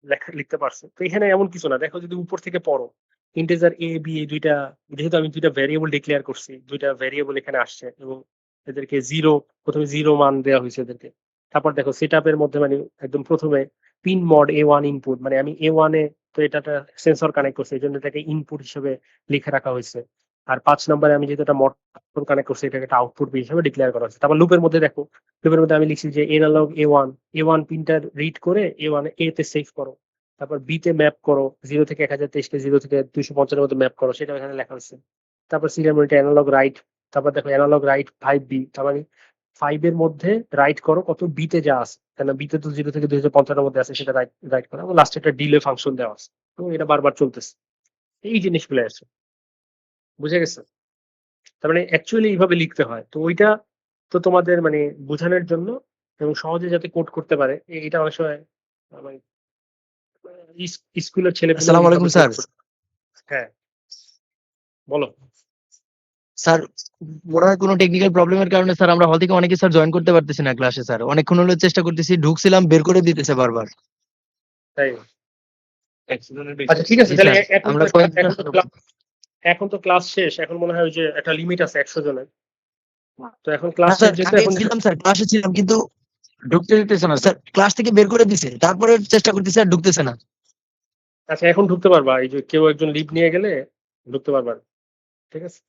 লেখা লিখতে পারছো। তো এখানে এমন কিছু না, দেখো যদি উপর থেকে পড়ো, ইন্টিজার এ বি এই দুইটা, যেহেতু আমি দুইটা ভ্যারিয়েবল ডিক্লেয়ার করছি, দুইটা ভ্যারিয়েবল এখানে আসছে এবং এদেরকে জিরো, প্রথমে জিরো মান দেওয়া হয়েছে এদেরকে। তারপর দেখো সেট আপের মধ্যে মানে একদম প্রথমে পিন মড এ ওয়ান ইনপুট, মানে আমি এ ওয়ানে তো এটা সেন্সর কানেক্ট করছি, এই জন্য এটাকে ইনপুট হিসেবে লিখে রাখা হয়েছে। আর 5 নম্বরে আমি যেহেতু এটা মড কানেক্ট করছি, এটাকে একটা আউটপুট হিসেবে ডিক্লেয়ার করা হয়েছে। তারপর লুপের মধ্যে দেখো, লুপের মধ্যে আমি লিখছি যে এনালগ এ ওয়ান পিনটা রিড করে এ ওয়ান এ তে সেভ করো, তারপর বি তে ম্যাপ করো, 0 থেকে 1023 কে 0 থেকে 255 মধ্যে ম্যাপ করো, সেটা এখানে লেখা হয়েছে। তারপর সিরিয়াল মনিটর অ্যানালগ রাইট, তারপর দেখো অ্যানালগ রাইট 5B, তার মানে 5 এর মধ্যে রাইট করো কত বিতে যা আছে, কেন বিতে তো 0 থেকে 255 মধ্যে আছে, সেটা রাইট রাইট করো, এবং লাস্টে একটা ডিলে ফাংশন দেওয়া আছে। তো এটা বারবার চলতেছে, এই জিনিসগুলো আছে। বুঝে গেছে? তার মানে অ্যাকচুয়ালি এইভাবে লিখতে হয়। তো ওইটা তো তোমাদের মানে বোঝানোর জন্য এবং সহজে যাতে কোড করতে পারে, এটা অনেক সময় মানে স্কুলের ছেলেপেলেও আসসালামু এইভাবে আলাইকুম কোড স্যার। করে। হ্যাঁ, বলো। স্যার, মনে হয় কোনো টেকনিক্যাল প্রবলেমের কারণে স্যার আমরা হল থেকে অনেকে স্যার জয়েন করতে পারতেছি না ক্লাসে স্যার। অনেকক্ষণ হলো চেষ্টা করতেছি, ঢুকছিলাম বের করে দিতেছে বারবার। তাই? আচ্ছা, ঠিক আছে জি তাহলে স্যার, এখন আমরা তো কয়েকজন এখন তো এখন তো ক্লাস শেষ। এখন মনে হয় ওই যে একটা লিমিট আছে 100 জনের। তো এখন ক্লাস হ্যাঁ শেষ স্যার, যেহেতু আমি এখন ছিলাম স্যার, ক্লাসে ছিলাম কিন্তু ঢুকতে দিতেছে না স্যার। ক্লাস থেকে বের করে দিছে, তারপরে চেষ্টা করতেছি আর ঢুকতেছে না। আচ্ছা, এখন ঢুকতে পারবা, এই যে কেউ একজন লিভ নিয়ে গেলে ঢুকতে পারবা। ঠিক আছে?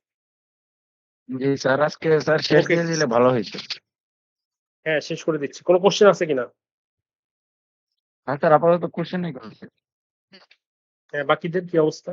জি স্যার, আজকে স্যার শেষ ওকে, দিয়ে দিলে ভালো হয়েছে। হ্যাঁ শেষ করে দিচ্ছি। কোনো কোশ্চেন আছে কিনা? হ্যাঁ স্যার, আপাতত কোশ্চেন নেই কোনো। হ্যাঁ, বাকিদের কি অবস্থা?